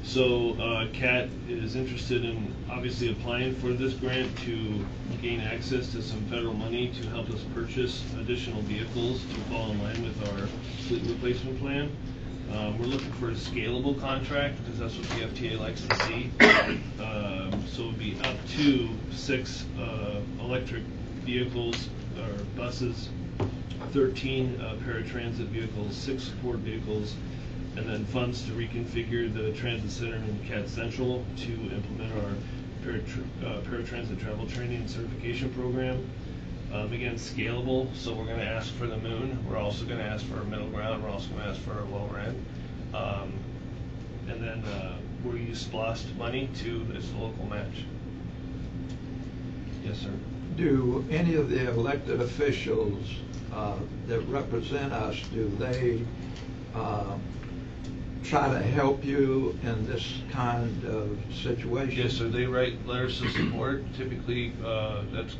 [SPEAKER 13] So CAT is interested in obviously applying for this grant to gain access to some federal money to help us purchase additional vehicles to fall in line with our fleet replacement plan. We're looking for a scalable contract because that's what the FTA likes to see. So it would be up to 6 electric vehicles or buses, 13 paratransit vehicles, 6 support vehicles, and then funds to reconfigure the transit center in CAT Central to implement our paratransit travel training and certification program. Again, scalable, so we're going to ask for the moon. We're also going to ask for a middle ground. We're also going to ask for a lower end. And then we'll use SPLOST money to this local match. Yes, sir.
[SPEAKER 9] Do any of the elected officials that represent us, do they try to help you in this kind of situation?
[SPEAKER 13] Yes, sir. They write letters of support. Typically, that's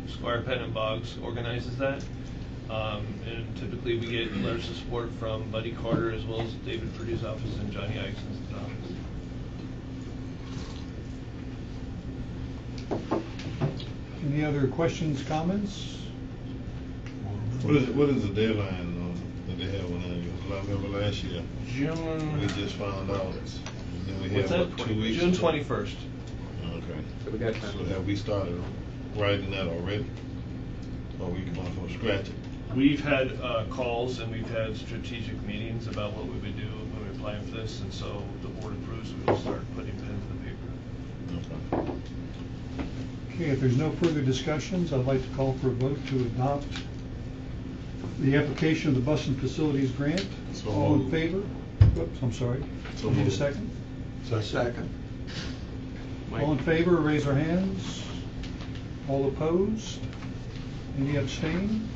[SPEAKER 13] Squire Penn and Boggs organizes that. And typically we get letters of support from Buddy Carter as well as David Purdue's office and Johnny Ikeson's office.
[SPEAKER 1] Any other questions, comments?
[SPEAKER 7] What is the deadline that they have on that? I remember last year.
[SPEAKER 13] June.
[SPEAKER 7] We just found out. And then we
[SPEAKER 13] What's
[SPEAKER 7] have
[SPEAKER 13] that?
[SPEAKER 7] 2 weeks.
[SPEAKER 13] June 21st.
[SPEAKER 7] Okay.
[SPEAKER 4] So we got time.
[SPEAKER 7] So have we started writing that already? Or we going from scratch it?
[SPEAKER 13] We've had calls and we've had strategic meetings about what we would do when we apply for this, and so the board approves, we will start putting pen to the paper.
[SPEAKER 7] Okay.
[SPEAKER 1] Okay, if there's no further discussions, I'd like to call for a vote to adopt the application of the bus and facilities grant.
[SPEAKER 7] So
[SPEAKER 1] All in
[SPEAKER 7] moved.
[SPEAKER 1] favor? Oops, I'm sorry.
[SPEAKER 7] So
[SPEAKER 1] Need a
[SPEAKER 7] moved.
[SPEAKER 1] second?
[SPEAKER 9] Second.
[SPEAKER 1] All in favor, raise our hands. All opposed? Any abstain?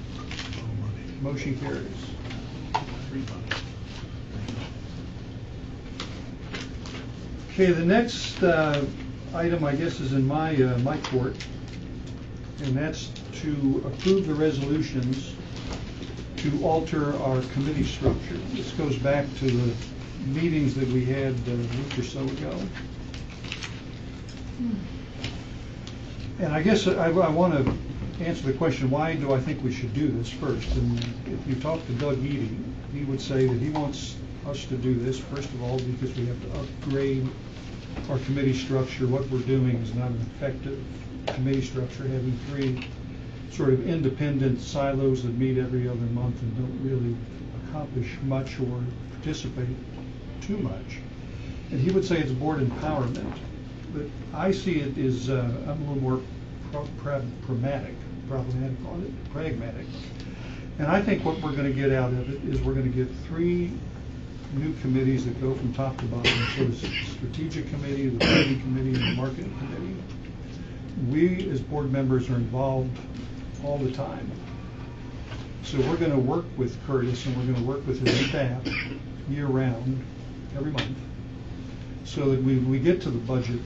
[SPEAKER 1] Motion carries. Okay, the next item, I guess, is in my court, and that's to approve the resolutions to alter our committee structure. This goes back to the meetings that we had a week or so ago. And I guess I want to answer the question, why do I think we should do this first? And if you talk to Doug Eady, he would say that he wants us to do this, first of all, because we have to upgrade our committee structure. What we're doing is not an effective committee structure, having three sort of independent silos that meet every other month and don't really accomplish much or participate too much. And he would say it's board empowerment. But I see it as, I'm a little more pragmatic on it, pragmatic. And I think what we're going to get out of it is we're going to get three new committees that go from top to bottom. So the strategic committee, the planning committee, and the marketing committee. We as board members are involved all the time. So we're going to work with Curtis and we're going to work with his staff year round, every month, so that we get to the budget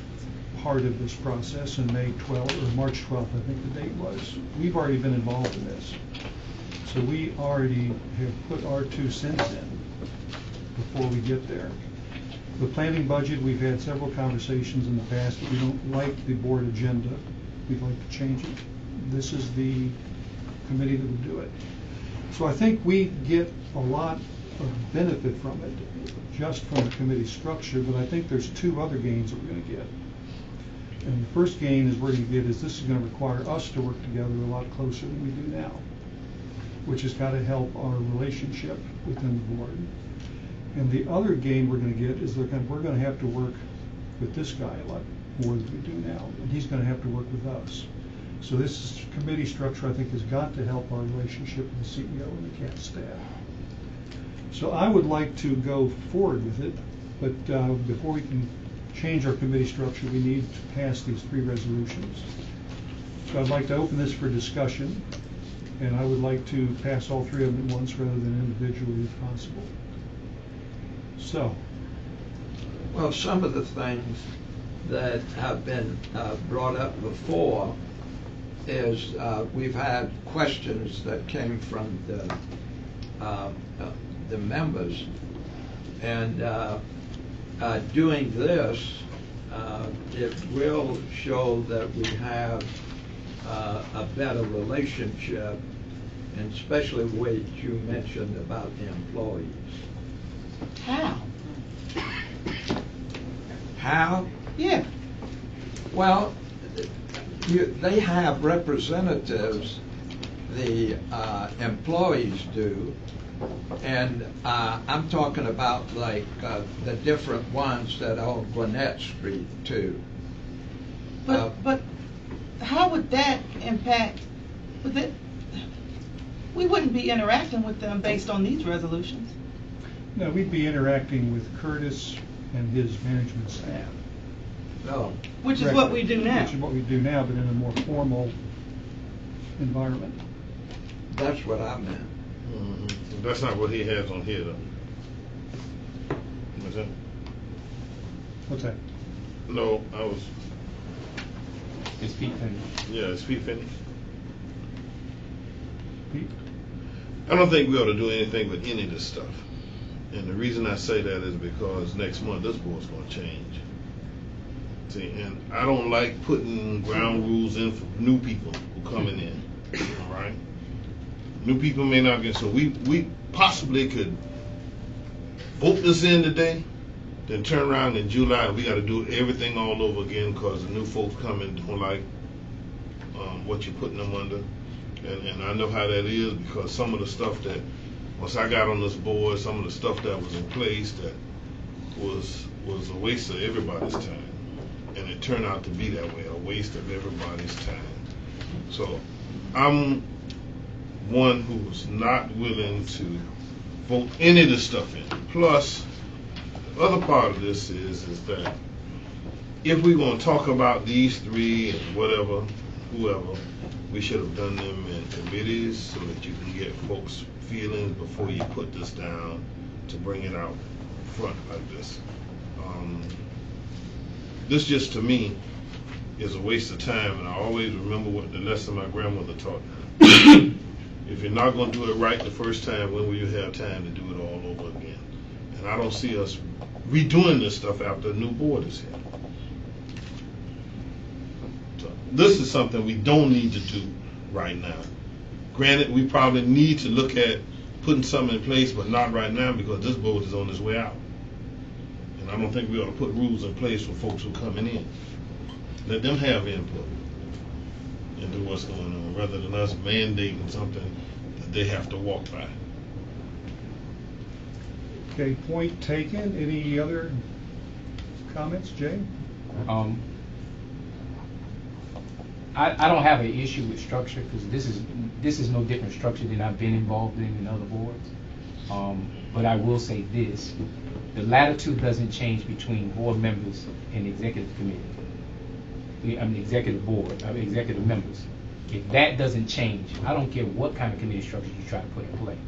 [SPEAKER 1] part of this process in May 12th or March 12th, I think the date was. We've already been involved in this. So we already have put our 2 cents in before we get there. The planning budget, we've had several conversations in the past. We don't like the board agenda. We'd like to change it. This is the committee that would do it. So I think we get a lot of benefit from it, just from the committee structure, but I think there's 2 other gains that we're going to get. And the first gain is we're going to get is this is going to require us to work together a lot closer than we do now, which has got to help our relationship within the board. And the other gain we're going to get is we're going to have to work with this guy a lot more than we do now, and he's going to have to work with us. So this committee structure, I think, has got to help our relationship with the CEO and the CAT staff. So I would like to go forward with it, but before we can change our committee structure, we need to pass these 3 resolutions. So I'd like to open this for discussion, and I would like to pass all 3 of them at once rather than individually if possible. So.
[SPEAKER 9] Well, some of the things that have been brought up before is we've had questions that came from the members, and doing this, it will show that we have a better relationship, and especially what you mentioned about the employees.
[SPEAKER 11] How?
[SPEAKER 9] How?
[SPEAKER 11] Yeah.
[SPEAKER 9] Well, they have representatives, the employees do, and I'm talking about like the different ones that are on Gwinnett Street too.
[SPEAKER 11] But how would that impact? We wouldn't be interacting with them based on these resolutions.
[SPEAKER 1] No, we'd be interacting with Curtis and his management staff.
[SPEAKER 9] No.
[SPEAKER 11] Which is
[SPEAKER 1] Correct.
[SPEAKER 11] what we do now.
[SPEAKER 1] Which is what we do now, but in a more formal environment.
[SPEAKER 9] That's what I meant.
[SPEAKER 7] Mm-hmm. That's not what he has on here, though. What's that?
[SPEAKER 1] What's that?
[SPEAKER 7] No, I was.
[SPEAKER 4] His feet finished.
[SPEAKER 7] Yeah, his feet finished.
[SPEAKER 1] Pete?
[SPEAKER 7] I don't think we ought to do anything with any of this stuff. And the reason I say that is because next month this board's going to change. See, and I don't like putting ground rules in for new people who coming in. All right, new people may not get. So we possibly could vote this in today, then turn around in July and we got to do everything all over again because the new folks coming don't like what you're putting them under. And I know how that is because some of the stuff that once I got on this board, some of the stuff that was in place that was a waste of everybody's time. And it turned out to be that way, a waste of everybody's time. So I'm one who's not willing to vote any of this stuff in. Plus, the other part of this is that if we're going to talk about these 3 and whatever, whoever, we should have done them in committees so that you can get folks' feelings before you put this down to bring it out front like this. This just to me is a waste of time, and I always remember what the lesson my grandmother taught me. If you're not going to do it right the first time, when will you have time to do it all over again? And I don't see us redoing this stuff after the new board is here. So this is something we don't need to do right now. Granted, we probably need to look at putting something in place, but not right now because this board is on its way out. And I don't think we ought to put rules in place for folks who are coming in. Let them have input into what's going on, rather than us mandating something that they have to walk by.
[SPEAKER 1] Okay, point taken. Any other comments, Jay?
[SPEAKER 4] I don't have an issue with structure because this is no different structure than I've been involved in other boards. But I will say this: the latitude doesn't change between board members and executive committee. Executive board, executive members. If that doesn't change, I don't care what kind of committee structure you try to put in play.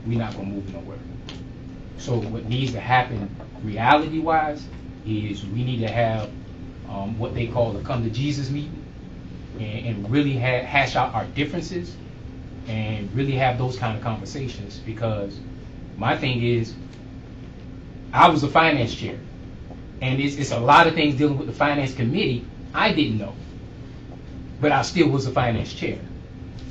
[SPEAKER 4] We're not going to move nowhere. So what needs to happen, reality-wise, is we need to have what they call a come to Jesus meeting, and really hash out our differences, and really have those kind of conversations. Because my thing is, I was a finance chair, and it's a lot of things dealing with the finance committee I didn't know, but I still was a finance chair.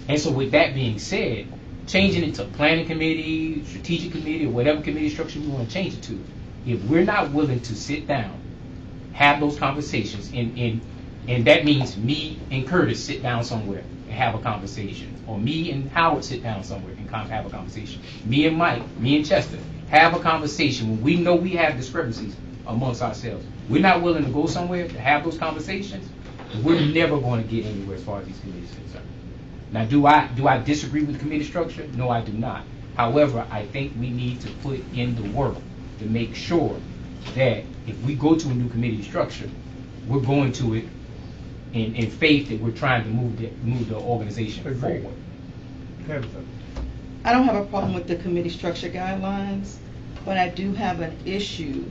[SPEAKER 4] And so with that being said, changing it to planning committee, strategic committee, or whatever committee structure we want to change it to, if we're not willing to sit down, have those conversations, and that means me and Curtis sit down somewhere and have a conversation, or me and Howard sit down somewhere and have a conversation, me and Mike, me and Chester have a conversation when we know we have discrepancies amongst ourselves. We're not willing to go somewhere to have those conversations, we're never going to get anywhere as far as these committees are concerned. Now, do I disagree with the committee structure? No, I do not. However, I think we need to put in the work to make sure that if we go to a new committee structure, we're going to it in faith that we're trying to move the organization forward.
[SPEAKER 11] I don't have a problem with the committee structure guidelines, but I do have an issue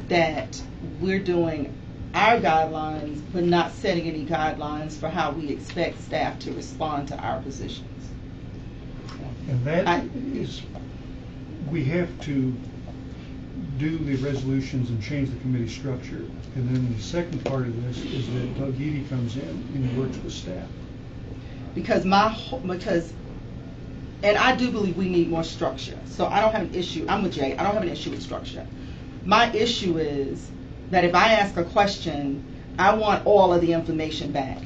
[SPEAKER 11] that we're doing our guidelines, but not setting any guidelines for how we expect staff to respond to our positions.
[SPEAKER 1] And that is, we have to do the resolutions and change the committee structure. And then the second part of this is that Doug Eady comes in and he works with staff.
[SPEAKER 11] Because and I do believe we need more structure. So I don't have an issue. I'm with Jay. I don't have an issue with structure. My issue is that if I ask a question, I want all of the information back.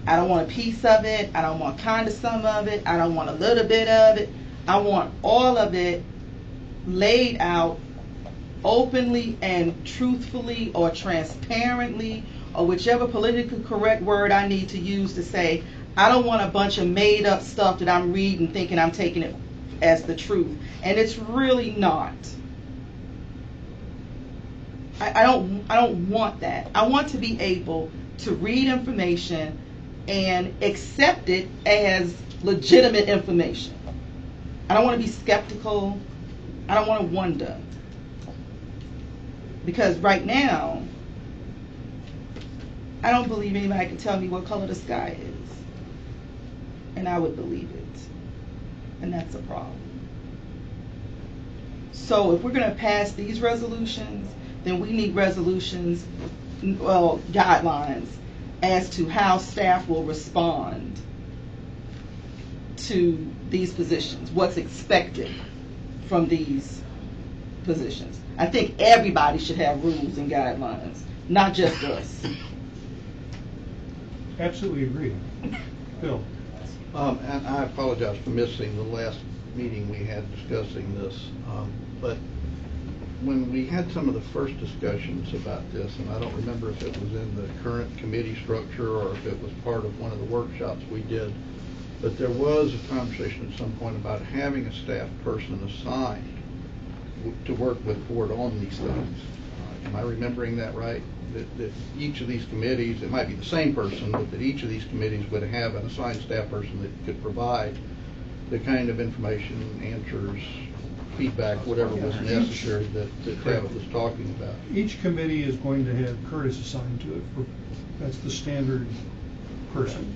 [SPEAKER 11] I don't want a piece of it. I don't want kind of some of it. I don't want a little bit of it. I want all of it laid out openly and truthfully or transparently, or whichever politically correct word I need to use to say, I don't want a bunch of made up stuff that I'm reading thinking I'm taking it as the truth. And it's really not. I don't want that. I want to be able to read information and accept it as legitimate information. I don't want to be skeptical. I don't want to wonder. Because right now, I don't believe anybody can tell me what color the sky is. And I would believe it. And that's a problem. So if we're going to pass these resolutions, then we need resolutions, well, guidelines as to how staff will respond to these positions, what's expected from these positions. I think everybody should have rules and guidelines, not just us.
[SPEAKER 1] Absolutely agree. Bill?
[SPEAKER 2] And I apologize for missing the last meeting we had discussing this, but when we had some of the first discussions about this, and I don't remember if it was in the current committee structure or if it was part of one of the workshops we did, but there was a conversation at some point about having a staff person assigned to work with board on these things. Am I remembering that right? That each of these committees, it might be the same person, but that each of these committees would have an assigned staff person that could provide the kind of information, answers, feedback, whatever was necessary that Travis was talking about.
[SPEAKER 1] Each committee is going to have Curtis assigned to it. That's the standard person.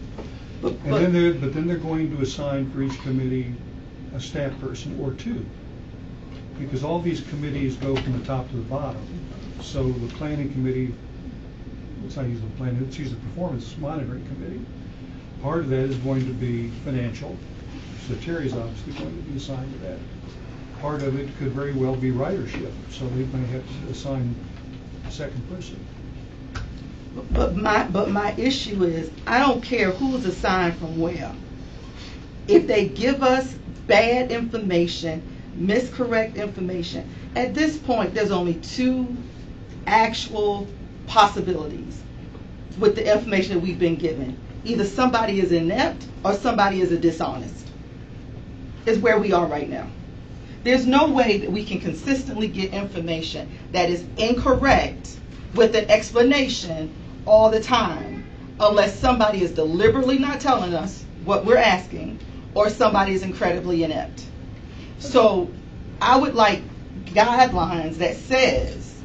[SPEAKER 1] But then they're going to assign for each committee a staff person or two. because all these committees go from the top to the bottom. So the planning committee, let's not use the planning, let's use the performance monitoring committee. Part of that is going to be financial, so Terry's obviously going to be assigned to that. Part of it could very well be ridership, so they may have to assign a second person.
[SPEAKER 11] But my issue is, I don't care who's assigned from where. If they give us bad information, miscorrect information, at this point, there's only two actual possibilities with the information that we've been given. Either somebody is inept or somebody is a dishonest. Is where we are right now. There's no way that we can consistently get information that is incorrect with an explanation all the time, unless somebody is deliberately not telling us what we're asking, or somebody is incredibly inept. So I would like guidelines that says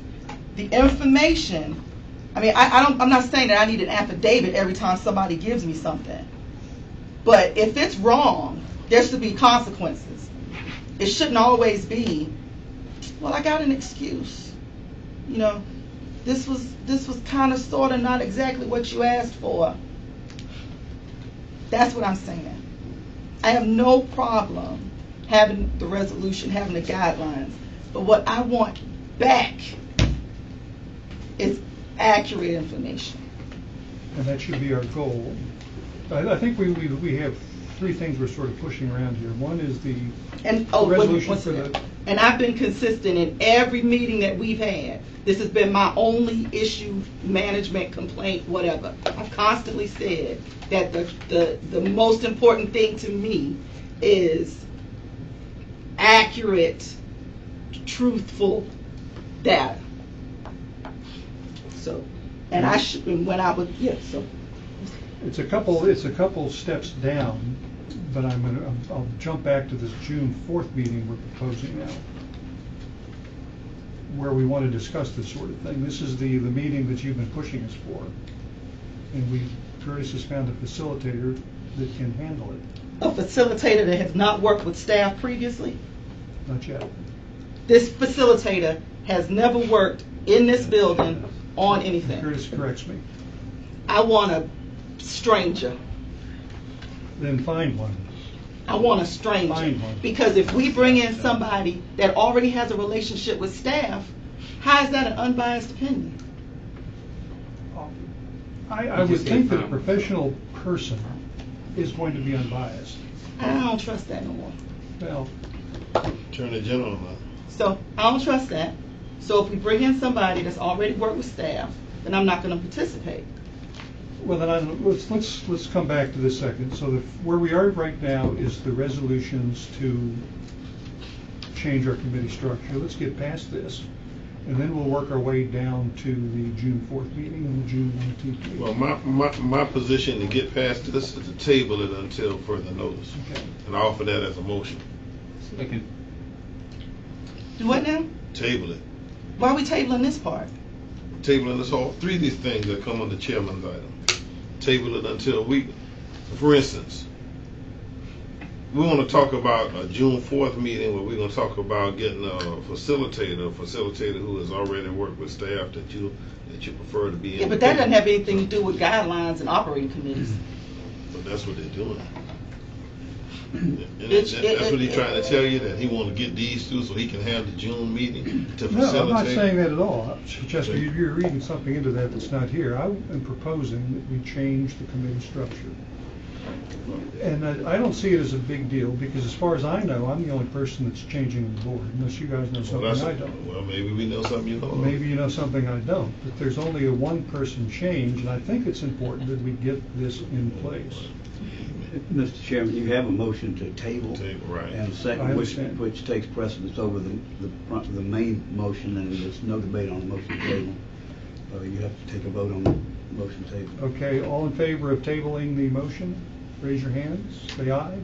[SPEAKER 11] the information. I mean, I'm not saying that I need an affidavit every time somebody gives me something, but if it's wrong, there should be consequences. It shouldn't always be, well, I got an excuse. You know, this was kind of sort of not exactly what you asked for. That's what I'm saying. I have no problem having the resolution, having the guidelines, but what I want back is accurate information.
[SPEAKER 1] And that should be our goal. I think we have three things we're sort of pushing around here. One is the resolution for the...
[SPEAKER 11] And I've been consistent in every meeting that we've had. This has been my only issue, management complaint, whatever. I've constantly said that the most important thing to me is accurate, truthful data. So, and I should, when I was, yeah, so.
[SPEAKER 1] It's a couple steps down, but I'll jump back to this June 4th meeting we're proposing now, where we want to discuss this sort of thing. This is the meeting that you've been pushing us for, and Curtis has found a facilitator that can handle it.
[SPEAKER 11] A facilitator that has not worked with staff previously?
[SPEAKER 1] Not yet.
[SPEAKER 11] This facilitator has never worked in this building on anything.
[SPEAKER 1] Curtis corrects me.
[SPEAKER 11] I want a stranger.
[SPEAKER 1] Then find one.
[SPEAKER 11] I want a stranger.
[SPEAKER 1] Find one.
[SPEAKER 11] Because if we bring in somebody that already has a relationship with staff, how is that an unbiased opinion?
[SPEAKER 1] I would think that a professional person is going to be unbiased.
[SPEAKER 11] I don't trust that no more.
[SPEAKER 1] Well,
[SPEAKER 7] Attorney General.
[SPEAKER 11] So I don't trust that. So if we bring in somebody that's already worked with staff, then I'm not going to participate.
[SPEAKER 1] well then let's come back to this second. So where we are right now is the resolutions to change our committee structure. Let's get past this, and then we'll work our way down to the June 4th meeting and the June 19th meeting.
[SPEAKER 7] Well, my position to get past this is to table it until further notice.
[SPEAKER 1] Okay.
[SPEAKER 7] And I offer that as a motion.
[SPEAKER 11] Do what now?
[SPEAKER 7] Table it.
[SPEAKER 11] Why are we tabling this part?
[SPEAKER 7] Tabling this all three of these things that come on the chairman's item. Table it until for instance, we want to talk about a June 4th meeting where we're going to talk about getting a facilitator who has already worked with staff that you prefer to be in.
[SPEAKER 11] Yeah, but that doesn't have anything to do with guidelines and operating committees.
[SPEAKER 7] But that's what they're doing. And that's what he's trying to tell you, that he want to get these two so he can have the June meeting to facilitate.
[SPEAKER 1] No, I'm not saying that at all. Chester, you're reading something into that that's not here. I am proposing that we change the committee structure. And I don't see it as a big deal, because as far as I know, I'm the only person that's changing the board, unless you guys know something I don't.
[SPEAKER 7] Well, maybe we know something you don't.
[SPEAKER 1] Maybe you know something I don't. But there's only a one-person change, and I think it's important that we get this in place.
[SPEAKER 15] Mr. Chairman, you have a motion to table,
[SPEAKER 7] right.
[SPEAKER 15] And a second which takes precedence over the main motion, and there's no debate on the motion table. You have to take a vote on the motion table.
[SPEAKER 1] Okay, all in favor of tabling the motion, raise your hands, say aye.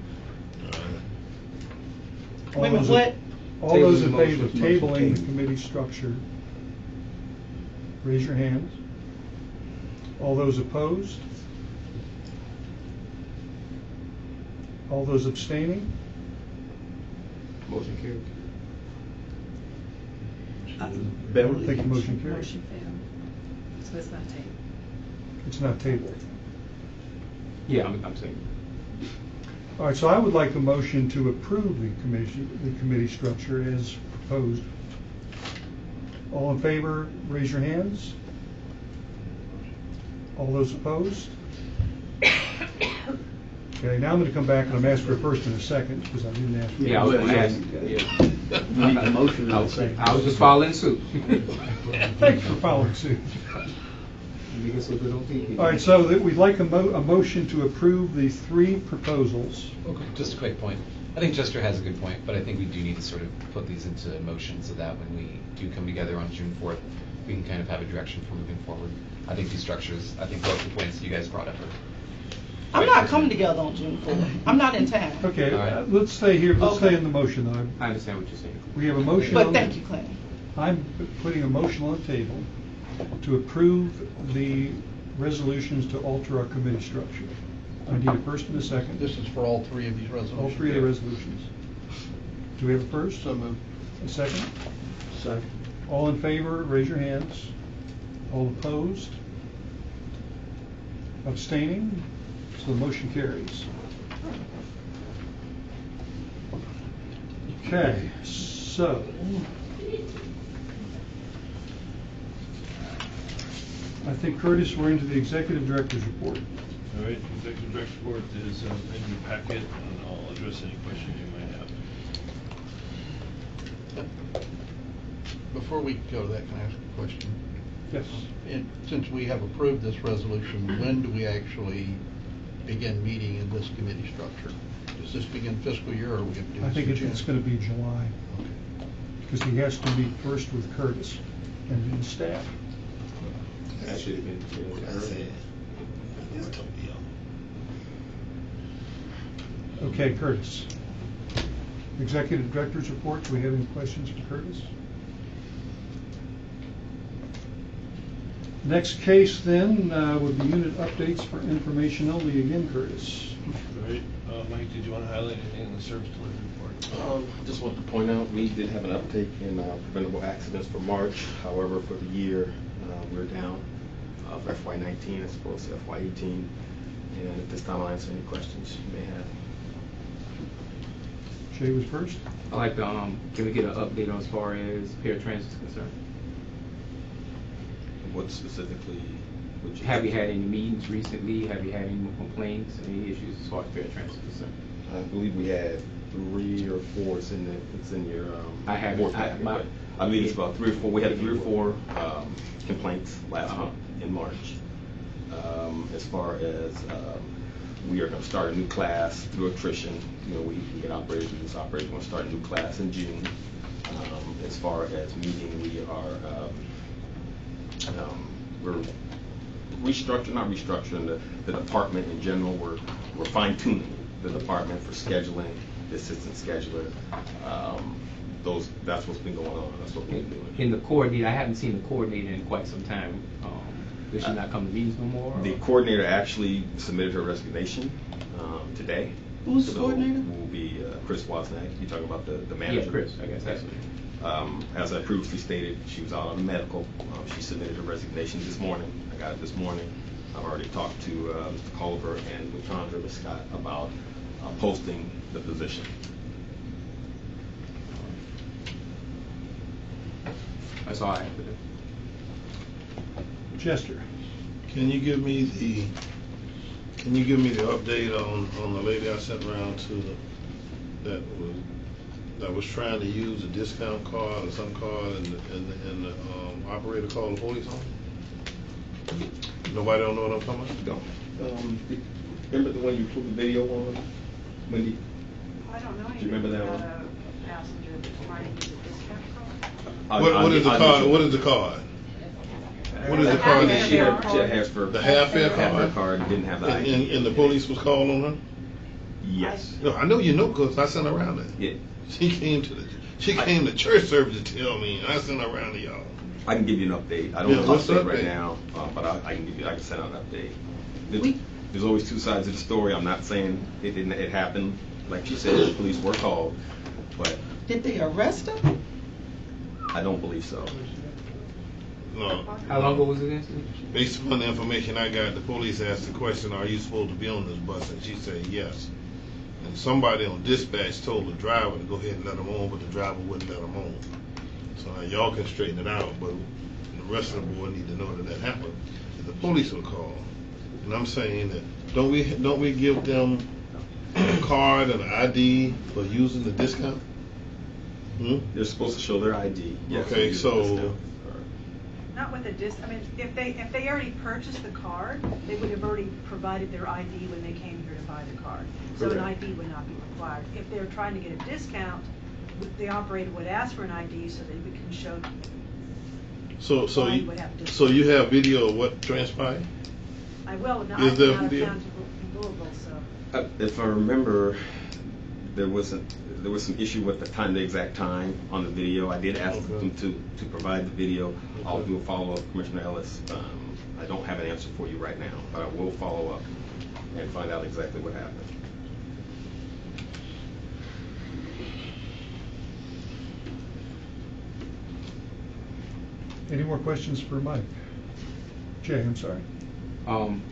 [SPEAKER 11] Wait a minute, what?
[SPEAKER 1] All those in favor of tabling the committee structure, raise your hands. All those opposed? All those abstaining?
[SPEAKER 4] Motion carried.
[SPEAKER 15] Beverly?
[SPEAKER 1] I think the motion carries.
[SPEAKER 8] Motion failed. So it's not tabled.
[SPEAKER 1] It's not tabled.
[SPEAKER 4] Yeah, I'm saying.
[SPEAKER 1] All right, so I would like a motion to approve the committee structure as proposed. All in favor, raise your hands. All those opposed? Okay, now I'm going to come back and I'm asking for a first and a second because I didn't ask.
[SPEAKER 4] Yeah, I was going to ask.
[SPEAKER 15] You need a motion and a second.
[SPEAKER 4] I was just following suit.
[SPEAKER 1] Thanks for following suit. All right, so we'd like a motion to approve the 3 proposals.
[SPEAKER 12] Okay, just a quick point. I think Chester has a good point, but I think we do need to sort of put these into motion so that when we do come together on June 4th, we can kind of have a direction for moving forward. I think these structures, I think both the points that you guys brought up are...
[SPEAKER 11] I'm not coming together on June 4th. I'm not in town.
[SPEAKER 1] Okay,
[SPEAKER 12] All right.
[SPEAKER 1] let's stay here. Let's
[SPEAKER 11] Okay.
[SPEAKER 1] stay in the motion.
[SPEAKER 4] I understand what you're saying.
[SPEAKER 1] We have a motion.
[SPEAKER 11] But thank you, Clinton.
[SPEAKER 1] I'm putting a motion on the table to approve the resolutions to alter our committee structure. I need a first and a second.
[SPEAKER 2] This is for all 3 of these resolutions?
[SPEAKER 1] All 3 of the resolutions. Do we have a first?
[SPEAKER 2] So moved.
[SPEAKER 1] A second?
[SPEAKER 15] Second.
[SPEAKER 1] All in favor, raise your hands. All opposed? Abstaining? So the motion carries. Okay, so I think, Curtis, we're into the executive director's report.
[SPEAKER 13] All right, executive director's report is in your packet, and I'll address any questions you might have.
[SPEAKER 2] Before we go to that, can I ask a question?
[SPEAKER 1] Yes.
[SPEAKER 2] Since we have approved this resolution, when do we actually begin meeting in this committee structure? Does this begin fiscal year, or are we going to do this
[SPEAKER 1] I think
[SPEAKER 2] in
[SPEAKER 1] it's
[SPEAKER 2] June?
[SPEAKER 1] going to be July,
[SPEAKER 2] Okay.
[SPEAKER 1] because he has to meet first with Curtis and his staff.
[SPEAKER 7] That should have been earlier.
[SPEAKER 1] Okay, Curtis. Executive Director's report, do we have any questions for Curtis? Next case then would be unit updates for information only. Again, Curtis.
[SPEAKER 13] All right, Mike, did you want to highlight anything in the service delivery report?
[SPEAKER 16] I just want to point out, we did have an uptake in preventable accidents for March. However, for the year, we're down for FY19 as opposed to FY18. And at this time, I'll answer any questions you may have.
[SPEAKER 1] Jay was first.
[SPEAKER 4] I'd like to, can we get an update on as far as paratransit is concerned?
[SPEAKER 16] What specifically would you...
[SPEAKER 4] Have you had any meetings recently? Have you had any complaints, any issues as far as paratransit is concerned?
[SPEAKER 16] I believe we had 3 or 4. It's in your
[SPEAKER 4] I haven't.
[SPEAKER 16] board packet, but I believe it's about 3 or 4. We had 3 or 4 complaints last month in March. As far as we are going to start a new class through attrition. You know, we get operators, this operator going to start a new class in June. As far as meeting, we are we're restructuring, not restructuring the department in general. We're fine tuning the department for scheduling, the assistant scheduler. That's what's been going on. That's what we've been doing.
[SPEAKER 4] In the coordinator, I haven't seen the coordinator in quite some time. Does she not come to meetings no more?
[SPEAKER 16] The coordinator actually submitted her resignation today.
[SPEAKER 11] Who's the
[SPEAKER 16] So
[SPEAKER 11] coordinator?
[SPEAKER 16] Will be Chris Wozniak. You're talking about the manager.
[SPEAKER 4] Yeah, Chris, I guess that's it.
[SPEAKER 16] As I previously stated, she was out on medical. She submitted her resignation this morning. I got it this morning. I've already talked to Mr. Culver and with Chandra, Ms. Scott, about posting the position.
[SPEAKER 4] That's all I have to do.
[SPEAKER 1] Chester.
[SPEAKER 7] Can you give me the update on the lady I sent around to that was trying to use a discount card or some card and the operator called the police on her? Nobody don't know what I'm talking about?
[SPEAKER 16] Remember the one you put the video on, Wendy?
[SPEAKER 5] I don't know.
[SPEAKER 16] Do you remember that one?
[SPEAKER 5] A passenger that's trying to use a discount card.
[SPEAKER 7] What is the card? What is the card? What is the card that
[SPEAKER 16] She had Hasbro.
[SPEAKER 7] The half-fare
[SPEAKER 16] Half-fare
[SPEAKER 7] card?
[SPEAKER 16] card didn't have the ID.
[SPEAKER 7] And the police was called on her?
[SPEAKER 16] Yes.
[SPEAKER 7] No, I know you know because I sent her around there.
[SPEAKER 16] Yeah.
[SPEAKER 7] She came to church service to tell me, and I sent her around to y'all.
[SPEAKER 16] I can give you an update. I don't have an update right now, but I can send out an update. There's always 2 sides of the story. I'm not saying it happened. Like she said, the police were called, but
[SPEAKER 11] Did they arrest her?
[SPEAKER 16] I don't believe so.
[SPEAKER 7] No.
[SPEAKER 4] How long ago was the incident?
[SPEAKER 7] Based upon the information I got, the police asked the question, are you supposed to be on this bus? And she said yes. And somebody on dispatch told the driver to go ahead and let them on, but the driver wouldn't let them on. So now y'all can straighten it out, but the rest of the board need to know that that happened. The police will call. And I'm saying that, don't we give them a card and an ID for using the discount?
[SPEAKER 16] They're supposed to show their ID. Yes,
[SPEAKER 7] Okay,
[SPEAKER 16] use
[SPEAKER 7] so-
[SPEAKER 16] the discount.
[SPEAKER 17] Not with I mean, if they already purchased the card, they would have already provided their ID when they came here to buy the card. So an
[SPEAKER 16] Correct.
[SPEAKER 17] ID would not be required. If they're trying to get a discount, the operator would ask for an ID so that we can show them.
[SPEAKER 7] So you have video of what transpired?
[SPEAKER 17] I will, now
[SPEAKER 7] Is
[SPEAKER 17] I've
[SPEAKER 7] there
[SPEAKER 17] been out of
[SPEAKER 7] video?
[SPEAKER 17] town to Louisville, so.
[SPEAKER 16] If I remember, there was some issue with the exact time on the video. I did ask them to provide the video. I'll do a follow-up, Commissioner Ellis. I don't have an answer for you right now, but I will follow up and find out exactly what happened.
[SPEAKER 1] Any more questions for Mike? Jay, I'm sorry.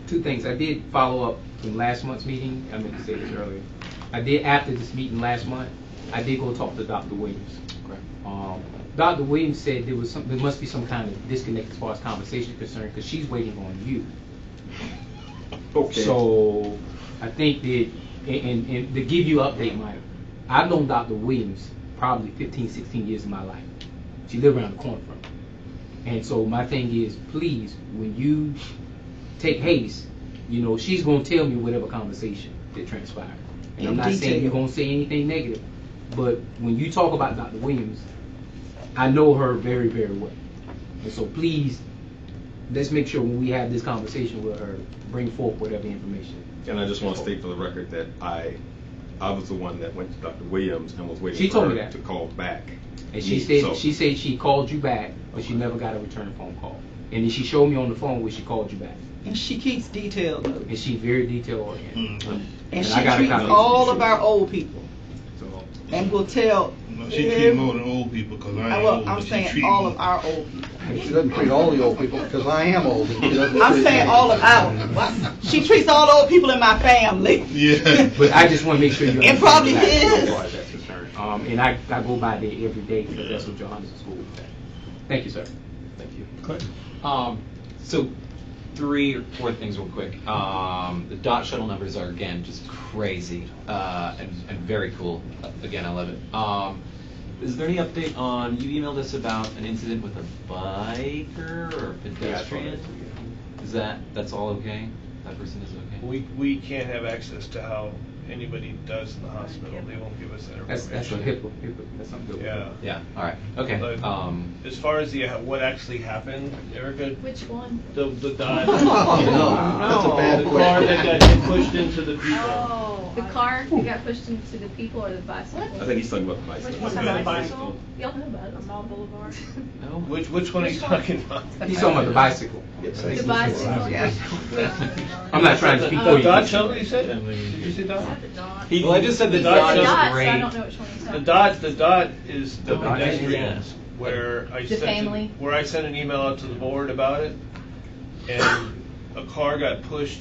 [SPEAKER 4] Two things. I did follow up from last month's meeting. I meant to say this earlier. I did, after this meeting last month, I did go talk to Dr. Williams. Dr. Williams said there must be some kind of disconnect as far as conversation is concerned, because she's waiting on you.
[SPEAKER 16] Okay.
[SPEAKER 4] So I think that, and to give you an update, Mike, I've known Dr. Williams probably 15, 16 years of my life. She lived around the corner from me. And so my thing is, please, when you take haste, you know, she's going to tell me whatever conversation that transpired. And I'm not saying you're going to say anything negative, but when you talk about Dr. Williams, I know her very, very well. And so please, let's make sure when we have this conversation with her, bring forth whatever information.
[SPEAKER 16] And I just want to state for the record that I was the one that went to Dr. Williams and was waiting
[SPEAKER 4] She
[SPEAKER 16] for
[SPEAKER 4] told
[SPEAKER 16] her
[SPEAKER 4] me that.
[SPEAKER 16] to call back.
[SPEAKER 4] And she said she called you back, but she never got a return phone call. And then she showed me on the phone where she called you back.
[SPEAKER 11] And she keeps detailed though.
[SPEAKER 4] And she's very detailed oriented.
[SPEAKER 11] And she
[SPEAKER 4] I got a
[SPEAKER 11] treats
[SPEAKER 4] copy.
[SPEAKER 11] all of our old people. And will tell.
[SPEAKER 7] No, she treat more than old people, because I ain't old.
[SPEAKER 11] I'm
[SPEAKER 7] but she
[SPEAKER 11] saying
[SPEAKER 7] treat
[SPEAKER 11] all
[SPEAKER 7] me.
[SPEAKER 11] of our old people.
[SPEAKER 2] She doesn't treat all the old people, because I am old. and she doesn't
[SPEAKER 11] I'm
[SPEAKER 2] treat
[SPEAKER 11] saying
[SPEAKER 2] me.
[SPEAKER 11] all of our. She treats all the old people in my family.
[SPEAKER 7] Yeah.
[SPEAKER 4] But I just want to make sure you
[SPEAKER 11] It probably
[SPEAKER 4] understand
[SPEAKER 11] is.
[SPEAKER 4] as far as that's concerned. And I go by there every day because that's what Johannes is school with. Thank you, sir.
[SPEAKER 12] Thank you.
[SPEAKER 1] Go ahead.
[SPEAKER 12] So 3 or 4 things real quick. The dot shuttle numbers are, again, just crazy and very cool. Again, I love it. Is there any update on, you emailed us about an incident with a biker or a pedestrian? Is that's all okay? That person is okay?
[SPEAKER 13] We can't have access to how anybody does in the hospital. They won't give us that information.
[SPEAKER 4] That's a HIPAA. That's something good.
[SPEAKER 13] Yeah.
[SPEAKER 12] Yeah, all right, okay.
[SPEAKER 13] But as far as what actually happened, Erica,
[SPEAKER 14] Which one?
[SPEAKER 13] the dot.
[SPEAKER 2] That's a bad
[SPEAKER 13] The
[SPEAKER 2] question.
[SPEAKER 13] car that got pushed into the people.
[SPEAKER 14] Oh, the car that got pushed into the people or the bicycle?
[SPEAKER 16] I think he's talking about the bicycle.
[SPEAKER 14] Which one?
[SPEAKER 13] The bicycle.
[SPEAKER 14] Y'all know about it, on Mall Boulevard.
[SPEAKER 12] No?
[SPEAKER 13] Which one are you talking about?
[SPEAKER 4] He's talking about the bicycle.
[SPEAKER 14] The bicycle.
[SPEAKER 4] I'm not trying to speak for you.
[SPEAKER 13] Dot shuttle, you said? Did you say dot?
[SPEAKER 12] Well, I just said the
[SPEAKER 13] Dot
[SPEAKER 12] dot
[SPEAKER 13] shuttle.
[SPEAKER 12] is
[SPEAKER 14] Dots,
[SPEAKER 12] great.
[SPEAKER 14] I don't know which one you're talking
[SPEAKER 13] The dot is the
[SPEAKER 12] dot,
[SPEAKER 13] pedestrians,
[SPEAKER 12] yeah.
[SPEAKER 13] where I
[SPEAKER 14] The family.
[SPEAKER 13] where I sent an email out to the board about it, and a car got pushed.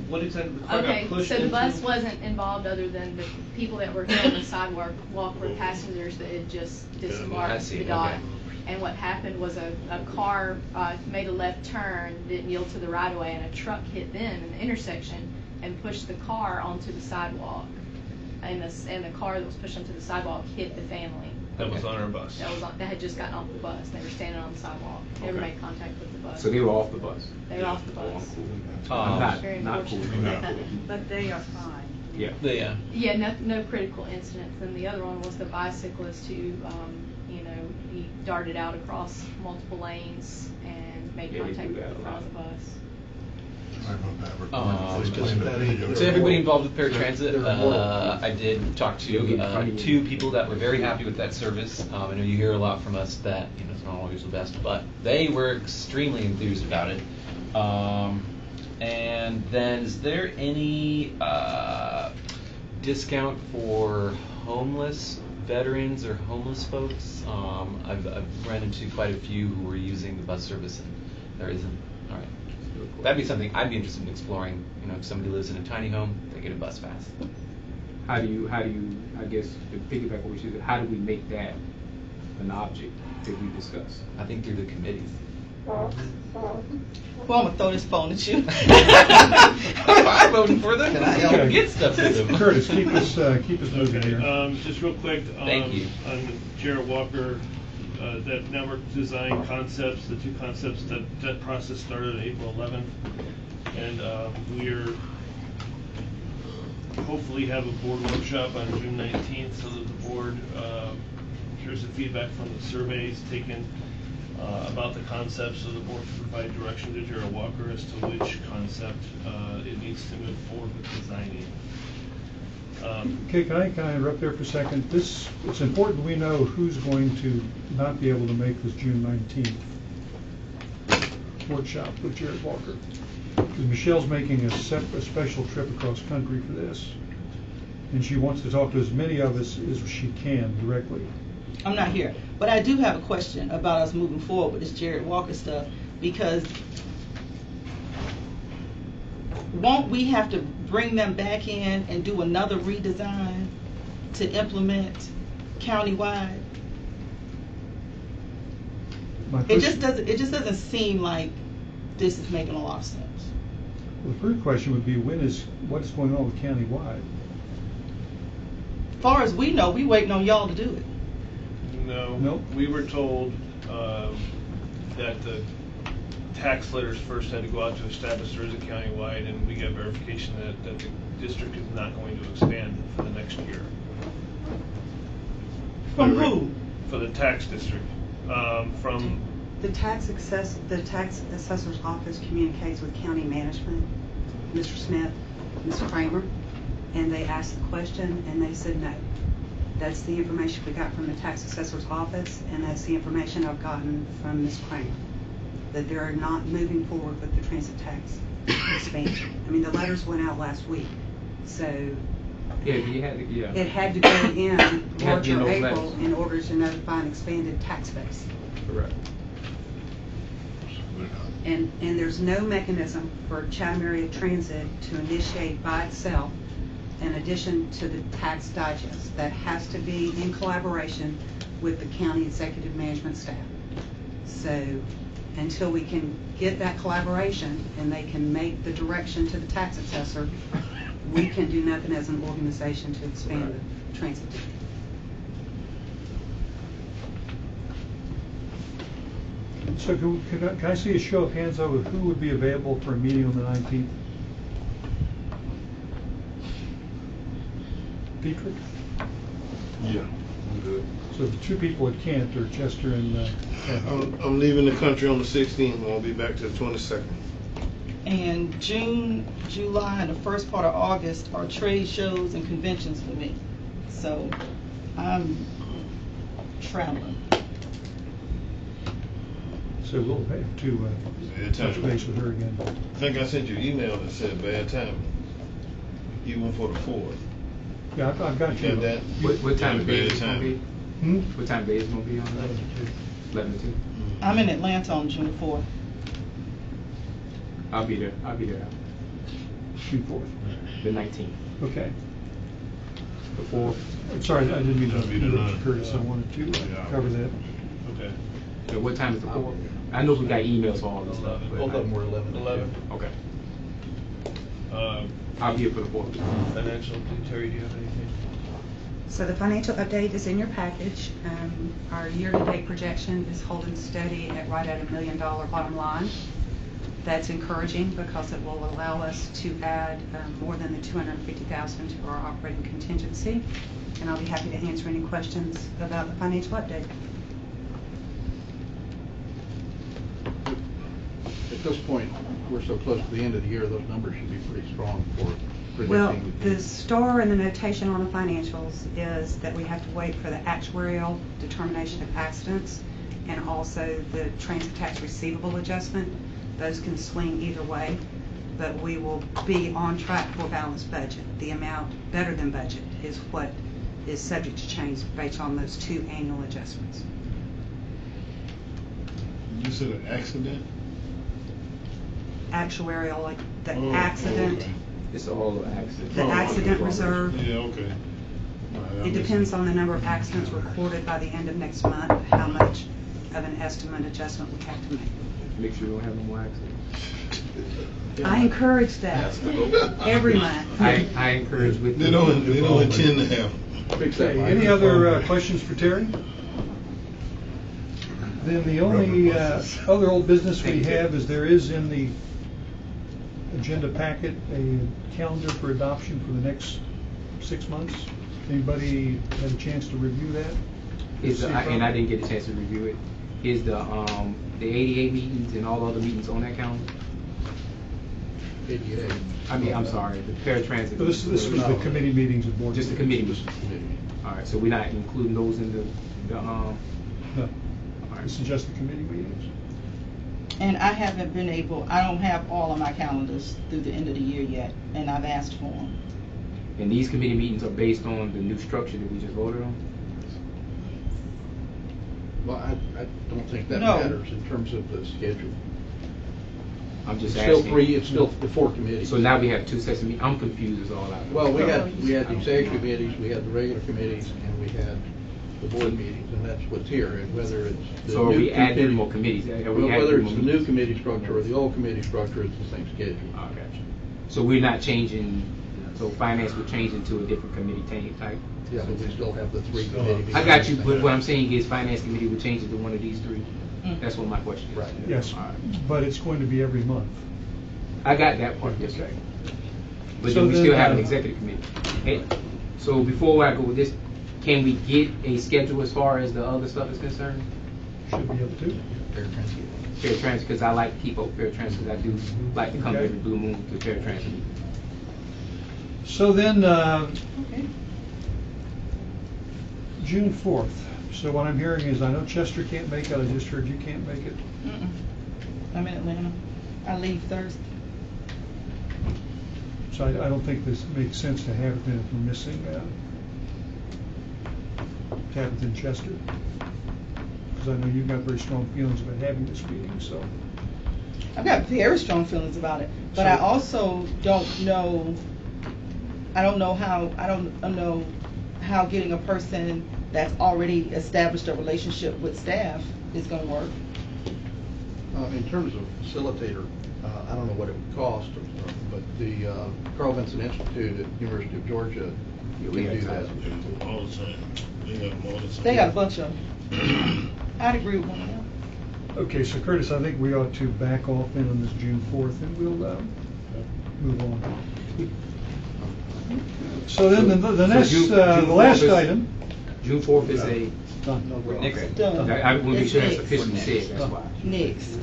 [SPEAKER 13] What did it? The car
[SPEAKER 14] Okay,
[SPEAKER 13] got pushed
[SPEAKER 14] so the
[SPEAKER 13] into.
[SPEAKER 14] bus wasn't involved other than the people that were here on the sidewalk were passengers that had just
[SPEAKER 12] I
[SPEAKER 14] disembarked
[SPEAKER 12] see,
[SPEAKER 14] the dot.
[SPEAKER 12] okay.
[SPEAKER 14] And what happened was a car made a left turn, didn't yield to the right of way, and a truck hit them in the intersection and pushed the car onto the sidewalk. And the car that was pushed onto the sidewalk hit the family.
[SPEAKER 13] That was on our bus.
[SPEAKER 14] That had just gotten off the bus. They were standing on the sidewalk. Never
[SPEAKER 4] Okay.
[SPEAKER 14] made contact with the bus.
[SPEAKER 4] So they were off the bus.
[SPEAKER 14] They were off the bus.
[SPEAKER 4] I'm not
[SPEAKER 14] Very
[SPEAKER 4] cool.
[SPEAKER 14] unfortunate.
[SPEAKER 17] But they are fine.
[SPEAKER 4] Yeah.
[SPEAKER 12] Yeah.
[SPEAKER 14] Yeah, no critical incidents. And the other one was the bicyclist who, he darted out across multiple lanes and made
[SPEAKER 4] Yeah, he
[SPEAKER 14] contact
[SPEAKER 4] do
[SPEAKER 14] with
[SPEAKER 4] that
[SPEAKER 14] the
[SPEAKER 4] a
[SPEAKER 14] front of the bus.
[SPEAKER 12] To everybody involved with paratransit, I did talk to 2 people that were very happy with that service. I know you hear a lot from us that it's not always the best, but they were extremely enthused about it. And then, is there any discount for homeless veterans or homeless folks. I've run into quite a few who were using the bus service, and there isn't. All right, that'd be something I'd be interested in exploring. You know, if somebody lives in a tiny home, they get a bus pass.
[SPEAKER 4] How do you, I guess, to piggyback what we should, how do we make that an object that we discuss?
[SPEAKER 12] I think through the committees.
[SPEAKER 11] Well, I'm gonna throw this phone at you.
[SPEAKER 12] I'm voting for them.
[SPEAKER 11] I
[SPEAKER 12] don't get stuff to them.
[SPEAKER 1] Curtis, keep us moving here.
[SPEAKER 13] Just real quick,
[SPEAKER 12] Thank you.
[SPEAKER 13] on Jared Walker, that network design concepts, the two concepts, that process started on April 11th, and we're hopefully have a board workshop on June 19th so that the board hears the feedback from the surveys taken about the concepts, so the board can provide direction to Jared Walker as to which concept it needs to move forward with designing.
[SPEAKER 1] Okay, can I interrupt there for a second? It's important we know who's going to not be able to make this June 19th workshop with Jared Walker. Because Michelle's making a special trip across country for this, and she wants to talk to as many of us as she can directly.
[SPEAKER 11] I'm not here, but I do have a question about us moving forward with this Jared Walker stuff, because won't we have to bring them back in and do another redesign to implement countywide? It just doesn't seem like this is making a lot of sense.
[SPEAKER 1] Well, the first question would be, what's going on with countywide?
[SPEAKER 11] As far as we know, we waiting on y'all to do it.
[SPEAKER 13] No.
[SPEAKER 1] Nope.
[SPEAKER 13] We were told that the tax letters first had to go out to establish there is a countywide, and we got verification that the district is not going to expand for the next year.
[SPEAKER 11] From who?
[SPEAKER 13] For the tax district. From
[SPEAKER 5] The tax assessor's office communicates with county management, Mr. Smith, Ms. Kramer, and they asked the question and they said no. That's the information we got from the tax assessor's office, and that's the information I've gotten from Ms. Kramer, that they're not moving forward with the transit tax expansion. I mean, the letters went out last week, so it had to go in March or April in order to notify an expanded tax base.
[SPEAKER 4] Correct.
[SPEAKER 5] And there's no mechanism for Chatham Area Transit to initiate by itself in addition to the tax digest. That has to be in collaboration with the county executive management staff. So until we can get that collaboration and they can make the direction to the tax assessor, we can do nothing as an organization to expand the transit district.
[SPEAKER 1] So can I see a show of hands over who would be available for a meeting on the 19th? Dietrich?
[SPEAKER 7] Yeah, I'm good.
[SPEAKER 1] So the two people that can't are Chester and
[SPEAKER 7] I'm leaving the country on the 16th. I'll be back to the 22nd.
[SPEAKER 11] And June, July, and the first part of August are trade shows and conventions for me. So I'm traveling.
[SPEAKER 1] So we'll have to touch base with her again.
[SPEAKER 7] I think I sent you an email that said bad timing, even for the 4th.
[SPEAKER 1] Yeah, I've got you.
[SPEAKER 7] Got that?
[SPEAKER 4] What time of day is it going to be?
[SPEAKER 1] Hmm?
[SPEAKER 4] What time of day is it going to be on that? 11 to 2.
[SPEAKER 11] I'm in Atlanta on June 4th.
[SPEAKER 4] I'll be there.
[SPEAKER 1] June 4th.
[SPEAKER 4] The 19th.
[SPEAKER 1] Okay.
[SPEAKER 4] The 4th.
[SPEAKER 1] I'm sorry, I didn't mean to interrupt Curtis. I wanted to cover that.
[SPEAKER 13] Okay.
[SPEAKER 4] So what time is the 4th? I know we got emails for all this stuff.
[SPEAKER 2] Both of them were 11.
[SPEAKER 13] 11.
[SPEAKER 4] Okay. I'll be here for the 4th.
[SPEAKER 13] Financial, Terry, do you have anything?
[SPEAKER 5] So the financial update is in your package. Our year-to-date projection is holding steady at right at $1 million bottom line. That's encouraging because it will allow us to add more than the $250,000 to our operating contingency. And I'll be happy to answer any questions about the financial update.
[SPEAKER 2] At this point, we're so close to the end of the year, those numbers should be pretty strong for predicting.
[SPEAKER 5] Well, the star in the notation on the financials is that we have to wait for the actuarial determination of accidents and also the transit tax receivable adjustment. Those can swing either way, but we will be on track for balanced budget. The amount better than budget is what is subject to change based on those 2 annual adjustments.
[SPEAKER 7] You said an accident?
[SPEAKER 5] Actuarial, like the
[SPEAKER 7] Oh,
[SPEAKER 5] accident,
[SPEAKER 7] okay.
[SPEAKER 4] It's all accident.
[SPEAKER 5] the accident reserve.
[SPEAKER 7] Yeah, okay. All right, I
[SPEAKER 5] It depends on the number of accidents recorded by the end of next month, how much of an estimate adjustment we have to make.
[SPEAKER 4] Make sure you don't have no more accidents.
[SPEAKER 5] I encourage that every month.
[SPEAKER 4] I encourage with.
[SPEAKER 7] They don't intend to have.
[SPEAKER 1] Okay, any other questions for Terry? Then the only other old business we have is there is in the agenda packet a calendar for adoption for the next 6 months. Anybody had a chance to review that?
[SPEAKER 4] And I didn't get a chance to review it. Is the ADA meetings and all other meetings on that calendar?
[SPEAKER 2] ADA.
[SPEAKER 4] I mean, I'm sorry, the paratransit.
[SPEAKER 1] This was the committee meetings of board.
[SPEAKER 4] Just the committee meetings. All right, so we're not including those in the
[SPEAKER 1] No, this is just the committee meetings.
[SPEAKER 11] And I haven't been able, I don't have all of my calendars through the end of the year yet, and I've asked for them.
[SPEAKER 4] And these committee meetings are based on the new structure that we just voted on?
[SPEAKER 2] Well, I don't think that
[SPEAKER 11] No.
[SPEAKER 2] matters in terms of the schedule.
[SPEAKER 4] I'm just
[SPEAKER 2] It's still
[SPEAKER 4] asking.
[SPEAKER 2] 3, it's still the 4 committees.
[SPEAKER 4] So now we have 2 sets of meetings. I'm confused as all out.
[SPEAKER 2] Well, we had the executive committees, we had the regular committees, and we had the board meetings, and that's what's here, and whether it's the
[SPEAKER 4] So are
[SPEAKER 2] new
[SPEAKER 4] we adding
[SPEAKER 2] committee-
[SPEAKER 4] more committees? Are we
[SPEAKER 2] Well,
[SPEAKER 4] adding
[SPEAKER 2] whether
[SPEAKER 4] more
[SPEAKER 2] it's the
[SPEAKER 4] meetings?
[SPEAKER 2] new committee structure or the old committee structure, it's the same schedule.
[SPEAKER 4] Oh, gotcha. So we're not changing, so finance would change into a different committee type?
[SPEAKER 2] Yeah, but we still have the 3 committees.
[SPEAKER 4] I got you, but what I'm saying is finance committee would change into one of these 3?
[SPEAKER 11] Mm.
[SPEAKER 4] That's what my question is.
[SPEAKER 2] Right.
[SPEAKER 1] Yes,
[SPEAKER 4] All right.
[SPEAKER 1] but it's going to be every month.
[SPEAKER 4] I got that part, yes, sir. But
[SPEAKER 1] So
[SPEAKER 4] then we
[SPEAKER 1] then,
[SPEAKER 4] still have an executive committee. Hey, so before I go with this, can we get a schedule as far as the other stuff is concerned?
[SPEAKER 1] Should be able to.
[SPEAKER 2] Fair transit.
[SPEAKER 4] Fair transit, because I like to keep up fair transit. I do like to come
[SPEAKER 1] Okay.
[SPEAKER 4] every blue moon to fair transit.
[SPEAKER 1] So then,
[SPEAKER 11] Okay.
[SPEAKER 1] June 4th. So what I'm hearing is, I know Chester can't make it, I just heard you can't make it.
[SPEAKER 11] Mm-mm. I'm in Atlanta. I leave Thursday.
[SPEAKER 1] So I don't think this makes sense to have it then if we're missing Tabitha and Chester. Because I know you've got very strong feelings about having this meeting, so.
[SPEAKER 11] I've got very strong feelings about it, but
[SPEAKER 1] So-
[SPEAKER 11] I also don't know how getting a person that's already established a relationship with staff is gonna work.
[SPEAKER 2] In terms of facilitator, I don't know what it would cost, but the Carl Vinson Institute at University of Georgia can do that.
[SPEAKER 7] All the time. They got them all the time.
[SPEAKER 11] They got a bunch of them. I'd agree with one of them.
[SPEAKER 1] Okay, so Curtis, I think we ought to back off in on this June 4th and we'll move on. So then the next,
[SPEAKER 4] June
[SPEAKER 1] the
[SPEAKER 4] 4th
[SPEAKER 1] last
[SPEAKER 4] is-
[SPEAKER 1] item.
[SPEAKER 4] June 4th is a.
[SPEAKER 1] Done.
[SPEAKER 4] Okay.
[SPEAKER 11] Done.
[SPEAKER 4] I want to be
[SPEAKER 11] It's
[SPEAKER 4] sure that's
[SPEAKER 11] next.
[SPEAKER 4] officially said, that's why.
[SPEAKER 11] Next.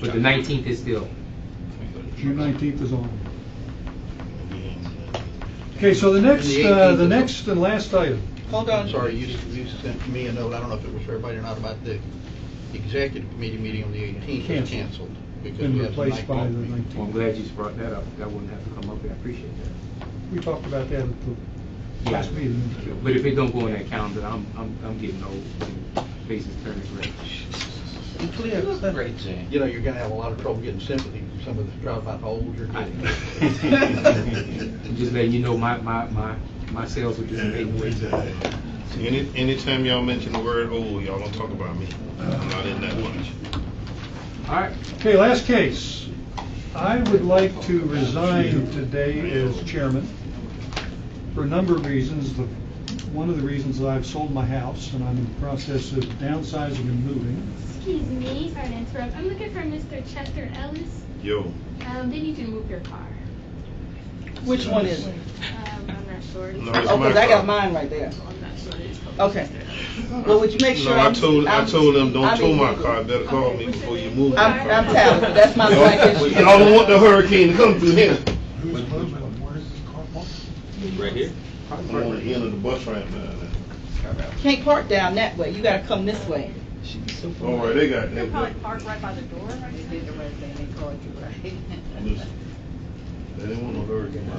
[SPEAKER 4] But the 19th is still.
[SPEAKER 1] June 19th is on. Okay, so the next,
[SPEAKER 2] And the 18th
[SPEAKER 1] the
[SPEAKER 2] is-
[SPEAKER 1] next and last item.
[SPEAKER 11] Hold on.
[SPEAKER 2] I'm sorry, you sent me a note, I don't know if it was for everybody or not, about the executive committee meeting on the 18th is canceled. Because
[SPEAKER 1] Been
[SPEAKER 2] we have the
[SPEAKER 1] replaced by the
[SPEAKER 2] 19th meeting.
[SPEAKER 1] 19th.
[SPEAKER 4] Well, I'm glad you brought that up. That wouldn't have to come up here. I appreciate that.
[SPEAKER 1] We talked about that at the last meeting.
[SPEAKER 4] But if it don't go on that calendar, I'm getting old. Faces turning gray.
[SPEAKER 11] Be clear.
[SPEAKER 12] Great, Jane.
[SPEAKER 2] You know, you're gonna have a lot of trouble getting sympathy from some of the crowd about how old you're getting.
[SPEAKER 4] I'm just letting you know my sales are dissipating way too.
[SPEAKER 7] Anytime y'all mention the word old, y'all don't talk about me. I'm not in that bunch.
[SPEAKER 4] All right.
[SPEAKER 1] Okay, last case. I would like to resign today as chairman for a number of reasons. One of the reasons is I've sold my house and I'm in the process of downsizing and moving.
[SPEAKER 18] Excuse me, sorry to interrupt. I'm looking for Mr. Chester Ellis.
[SPEAKER 7] Yo.
[SPEAKER 18] They need you to move your car.
[SPEAKER 11] Which one is it?
[SPEAKER 18] I'm not sure.
[SPEAKER 7] No, it's
[SPEAKER 11] Oh,
[SPEAKER 7] my
[SPEAKER 11] because I got
[SPEAKER 7] car.
[SPEAKER 11] mine right there.
[SPEAKER 18] I'm not sure. It's
[SPEAKER 11] Okay. Well, would you make sure?
[SPEAKER 7] No, I told them don't
[SPEAKER 11] I'm
[SPEAKER 7] tow my
[SPEAKER 11] in-
[SPEAKER 7] car. Better call me before you move.
[SPEAKER 11] I'm talented. That's my blanket.
[SPEAKER 7] Y'all don't want the hurricane to come through here.
[SPEAKER 16] Right here?
[SPEAKER 7] I'm on the end of the bus ramp now.
[SPEAKER 11] Can't park down that way. You gotta come this way.
[SPEAKER 7] All right, they got
[SPEAKER 17] They'll
[SPEAKER 7] that.
[SPEAKER 17] probably park right by the door, right?
[SPEAKER 11] They did the right thing. They called you right.
[SPEAKER 7] Listen, they didn't want no hurricane.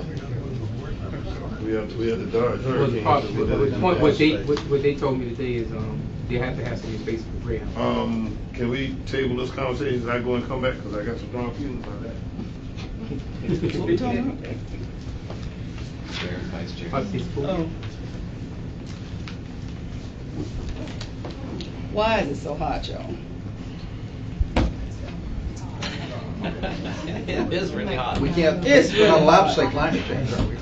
[SPEAKER 7] We have the Dodge
[SPEAKER 4] Well, the
[SPEAKER 7] Hurricane.
[SPEAKER 4] problem, what they told me today is, they have to have some space for Greyhound.
[SPEAKER 7] Can we table this conversation and I go and come back, because I got some strong feelings on that.
[SPEAKER 11] What we talking about?
[SPEAKER 12] Chair, Vice Chair.
[SPEAKER 11] Oh. Why is it so hot, y'all?
[SPEAKER 12] It is really hot.
[SPEAKER 2] We can't,
[SPEAKER 11] It's
[SPEAKER 2] we're not
[SPEAKER 11] really
[SPEAKER 2] allowed to
[SPEAKER 11] hot.
[SPEAKER 2] say climate change, are we?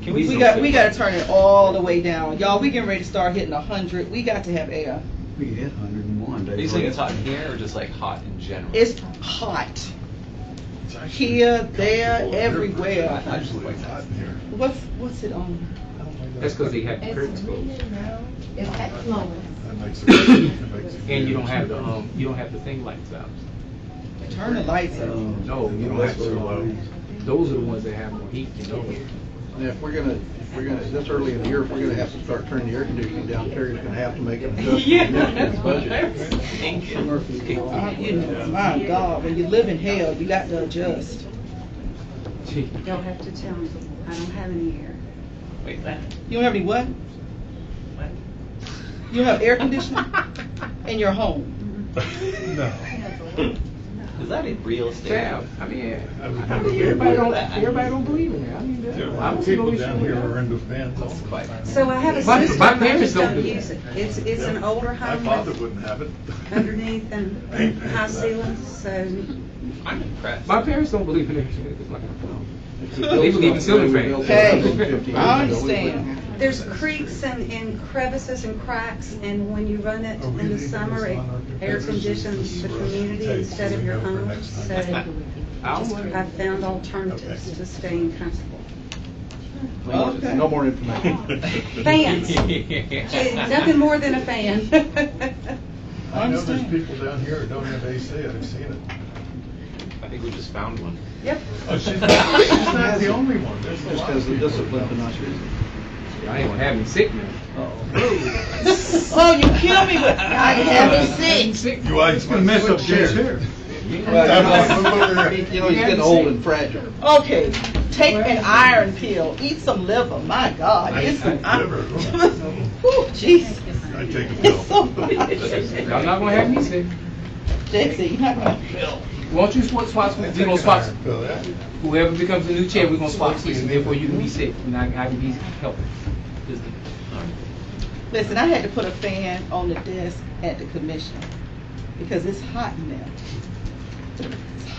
[SPEAKER 12] Can
[SPEAKER 11] We got to turn it all the way down. Y'all, we getting ready to start hitting 100. We got to have air.
[SPEAKER 15] We hit 101.
[SPEAKER 12] Are you saying it's hot in here or just like hot in general?
[SPEAKER 11] It's hot. Here, there, everywhere.
[SPEAKER 12] Absolutely hot in here.
[SPEAKER 11] What's it on?
[SPEAKER 4] That's because they have the curtains
[SPEAKER 3] It's
[SPEAKER 4] closed.
[SPEAKER 3] raining now. It's that flowing.
[SPEAKER 4] And you don't have the thing lights out.
[SPEAKER 11] Turn the lights on.
[SPEAKER 4] No, you don't have to. Those are the ones that have more heat than those.
[SPEAKER 2] And if we're gonna, this early in the year, if we're gonna have to start turning the air conditioning down, Terry's gonna have to make an adjustment in his budget.
[SPEAKER 12] Thank you.
[SPEAKER 11] My God, when you live in hell, you got to adjust.
[SPEAKER 5] You'll have to tell me, I don't have any air.
[SPEAKER 12] Wait, what?
[SPEAKER 11] You don't have any what?
[SPEAKER 12] What?
[SPEAKER 11] You don't have air conditioning in your home?
[SPEAKER 1] No.
[SPEAKER 12] Is that a real estate?
[SPEAKER 4] Yeah, I mean, everybody don't believe in it. I mean, I don't see no
[SPEAKER 1] People
[SPEAKER 4] issue
[SPEAKER 1] down
[SPEAKER 4] with
[SPEAKER 1] here
[SPEAKER 4] that.
[SPEAKER 1] are into fans.
[SPEAKER 5] So I have a
[SPEAKER 4] My
[SPEAKER 5] system, I
[SPEAKER 4] parents
[SPEAKER 5] just
[SPEAKER 4] don't
[SPEAKER 5] don't
[SPEAKER 4] do
[SPEAKER 5] use
[SPEAKER 4] that.
[SPEAKER 5] it. It's an older
[SPEAKER 1] My
[SPEAKER 5] home
[SPEAKER 1] father
[SPEAKER 5] with
[SPEAKER 1] wouldn't have it.
[SPEAKER 5] underneath and high ceilings, so
[SPEAKER 12] I'm impressed.
[SPEAKER 4] My parents don't believe in it. It's like, they believe in ceiling fans.
[SPEAKER 11] Hey, I understand.
[SPEAKER 5] there's creaks and crevices and cracks, and when you run it in the summer, it air conditions the community instead of your home. So I've found alternatives to staying comfortable.
[SPEAKER 11] Okay.
[SPEAKER 2] No more information.
[SPEAKER 5] Fans. Nothing more than a fan.
[SPEAKER 1] I know there's people down here who don't have AC. I've seen it.
[SPEAKER 12] I think we just found one.
[SPEAKER 5] Yep.
[SPEAKER 1] Oh, she's not the only one. There's a
[SPEAKER 2] Just
[SPEAKER 1] lot
[SPEAKER 2] has
[SPEAKER 1] of
[SPEAKER 2] the
[SPEAKER 1] people.
[SPEAKER 2] discipline to not use it.
[SPEAKER 4] I ain't gonna have me sick now.
[SPEAKER 11] Oh, you kill me with I have me sick.
[SPEAKER 1] You are gonna mess up Jay's hair.
[SPEAKER 2] Well, you know, he's getting old and fragile.
[SPEAKER 11] Okay, take an iron pill, eat some liver. My God, it's
[SPEAKER 1] Liver.
[SPEAKER 11] Whew, Jesus.
[SPEAKER 1] I take a
[SPEAKER 11] It's
[SPEAKER 1] pill.
[SPEAKER 11] so
[SPEAKER 4] Y'all not gonna have me sick.
[SPEAKER 11] That's it. You're not gonna.
[SPEAKER 4] Won't you swap? We're gonna swap.
[SPEAKER 1] Pill, yeah.
[SPEAKER 4] Whoever becomes the new chair, we're gonna swap seats, and therefore you can be sick, and I can be healthy.
[SPEAKER 11] Listen, I had to put a fan on the desk at the commission because it's hot in there. It's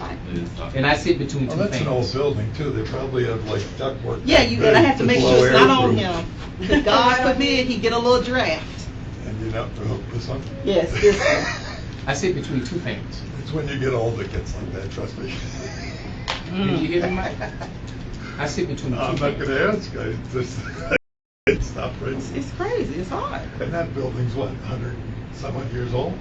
[SPEAKER 11] hot.
[SPEAKER 4] And I sit between
[SPEAKER 1] Oh,
[SPEAKER 4] two
[SPEAKER 1] that's an old
[SPEAKER 4] fans.
[SPEAKER 1] building too. They probably have like ductwork.
[SPEAKER 11] Yeah, and I have to make
[SPEAKER 1] blow
[SPEAKER 11] sure it's
[SPEAKER 1] air
[SPEAKER 11] not on
[SPEAKER 1] through.
[SPEAKER 11] him. Because God forbid he get a little draft.
[SPEAKER 1] And you have to hook this one.
[SPEAKER 11] Yes, this one.
[SPEAKER 4] I sit between two fans.
[SPEAKER 1] It's when you get old it gets like that, trust me.
[SPEAKER 4] Did you hear me, Mike? I sit between two
[SPEAKER 1] I'm not
[SPEAKER 4] fans.
[SPEAKER 1] gonna ask, I just, it's not right.
[SPEAKER 11] It's crazy. It's hot.
[SPEAKER 1] And that building's what, 100 some odd years old?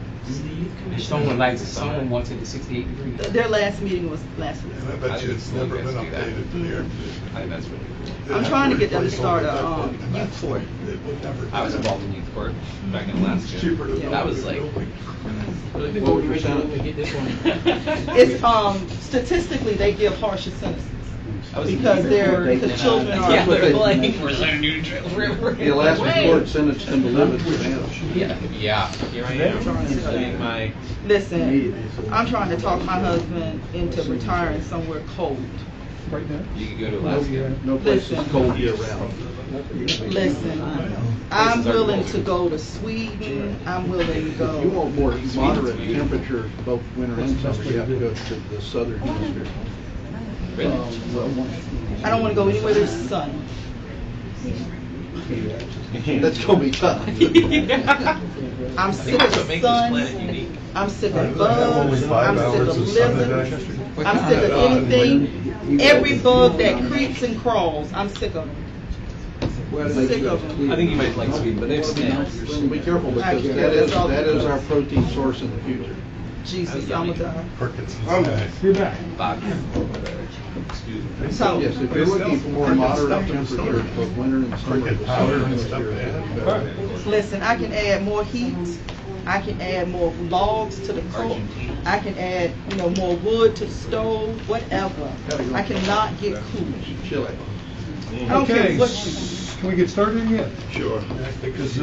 [SPEAKER 4] Someone likes it. Someone wants it at 68 degrees.
[SPEAKER 11] Their last meeting was last week.
[SPEAKER 1] And I bet you it's never been updated to the air conditioning.
[SPEAKER 12] I think that's really cool.
[SPEAKER 11] I'm trying to get them to start a youth court.
[SPEAKER 1] It would never.
[SPEAKER 12] I was involved in youth court back in last
[SPEAKER 1] It's
[SPEAKER 12] year.
[SPEAKER 1] cheaper to build
[SPEAKER 12] That was
[SPEAKER 1] a
[SPEAKER 12] like
[SPEAKER 1] building.
[SPEAKER 12] really
[SPEAKER 4] What
[SPEAKER 12] cool.
[SPEAKER 4] would you recommend we get this one?
[SPEAKER 11] It's statistically they give harsher sentences because the children are
[SPEAKER 12] Yeah,
[SPEAKER 11] put to blame.
[SPEAKER 2] The last report sentenced him to live in Savannah.
[SPEAKER 12] Yeah, here I am doing my.
[SPEAKER 11] Listen, I'm trying to talk my husband into retiring somewhere cold.
[SPEAKER 1] Right now?
[SPEAKER 12] You can go to Alaska.
[SPEAKER 2] No place is
[SPEAKER 11] Listen.
[SPEAKER 2] cold year round.
[SPEAKER 11] Listen, I'm willing to go to Sweden. I'm willing to
[SPEAKER 2] If you
[SPEAKER 11] go.
[SPEAKER 2] want more moderate temperatures, both winter and summer, you have to go to the southern hemisphere.
[SPEAKER 12] Really?
[SPEAKER 11] I don't want to go anywhere there's sun.
[SPEAKER 2] That's gonna be tough.
[SPEAKER 11] I'm sick of
[SPEAKER 12] That's what makes this planet
[SPEAKER 11] sun.
[SPEAKER 12] unique.
[SPEAKER 11] I'm sick
[SPEAKER 1] I
[SPEAKER 11] of
[SPEAKER 1] have only
[SPEAKER 11] bugs.
[SPEAKER 1] 5
[SPEAKER 11] I'm sick
[SPEAKER 1] hours
[SPEAKER 11] of
[SPEAKER 1] of sun a
[SPEAKER 11] lizards.
[SPEAKER 1] day.
[SPEAKER 11] I'm sick of anything. Every bug that creeps and crawls, I'm sick of them. Sick of them.
[SPEAKER 12] I think you might like Sweden, but they have snails.
[SPEAKER 2] Be careful because that is our protein source in the future.
[SPEAKER 11] Jesus, I'm gonna die.
[SPEAKER 1] Parkinson's. You're back.
[SPEAKER 12] Excuse me.
[SPEAKER 11] So,
[SPEAKER 2] Yes, if you're looking for more moderate temperatures, both winter and summer,
[SPEAKER 1] Cricket
[SPEAKER 2] the
[SPEAKER 1] powder
[SPEAKER 2] southern
[SPEAKER 1] and stuff.
[SPEAKER 2] hemisphere is better.
[SPEAKER 11] listen, I can add more heat. I can add more logs to the cook. I can add, more wood to the stove, whatever. I cannot get cool.
[SPEAKER 2] Chili.
[SPEAKER 1] Okay, can we get started yet?
[SPEAKER 7] Sure.
[SPEAKER 1] Because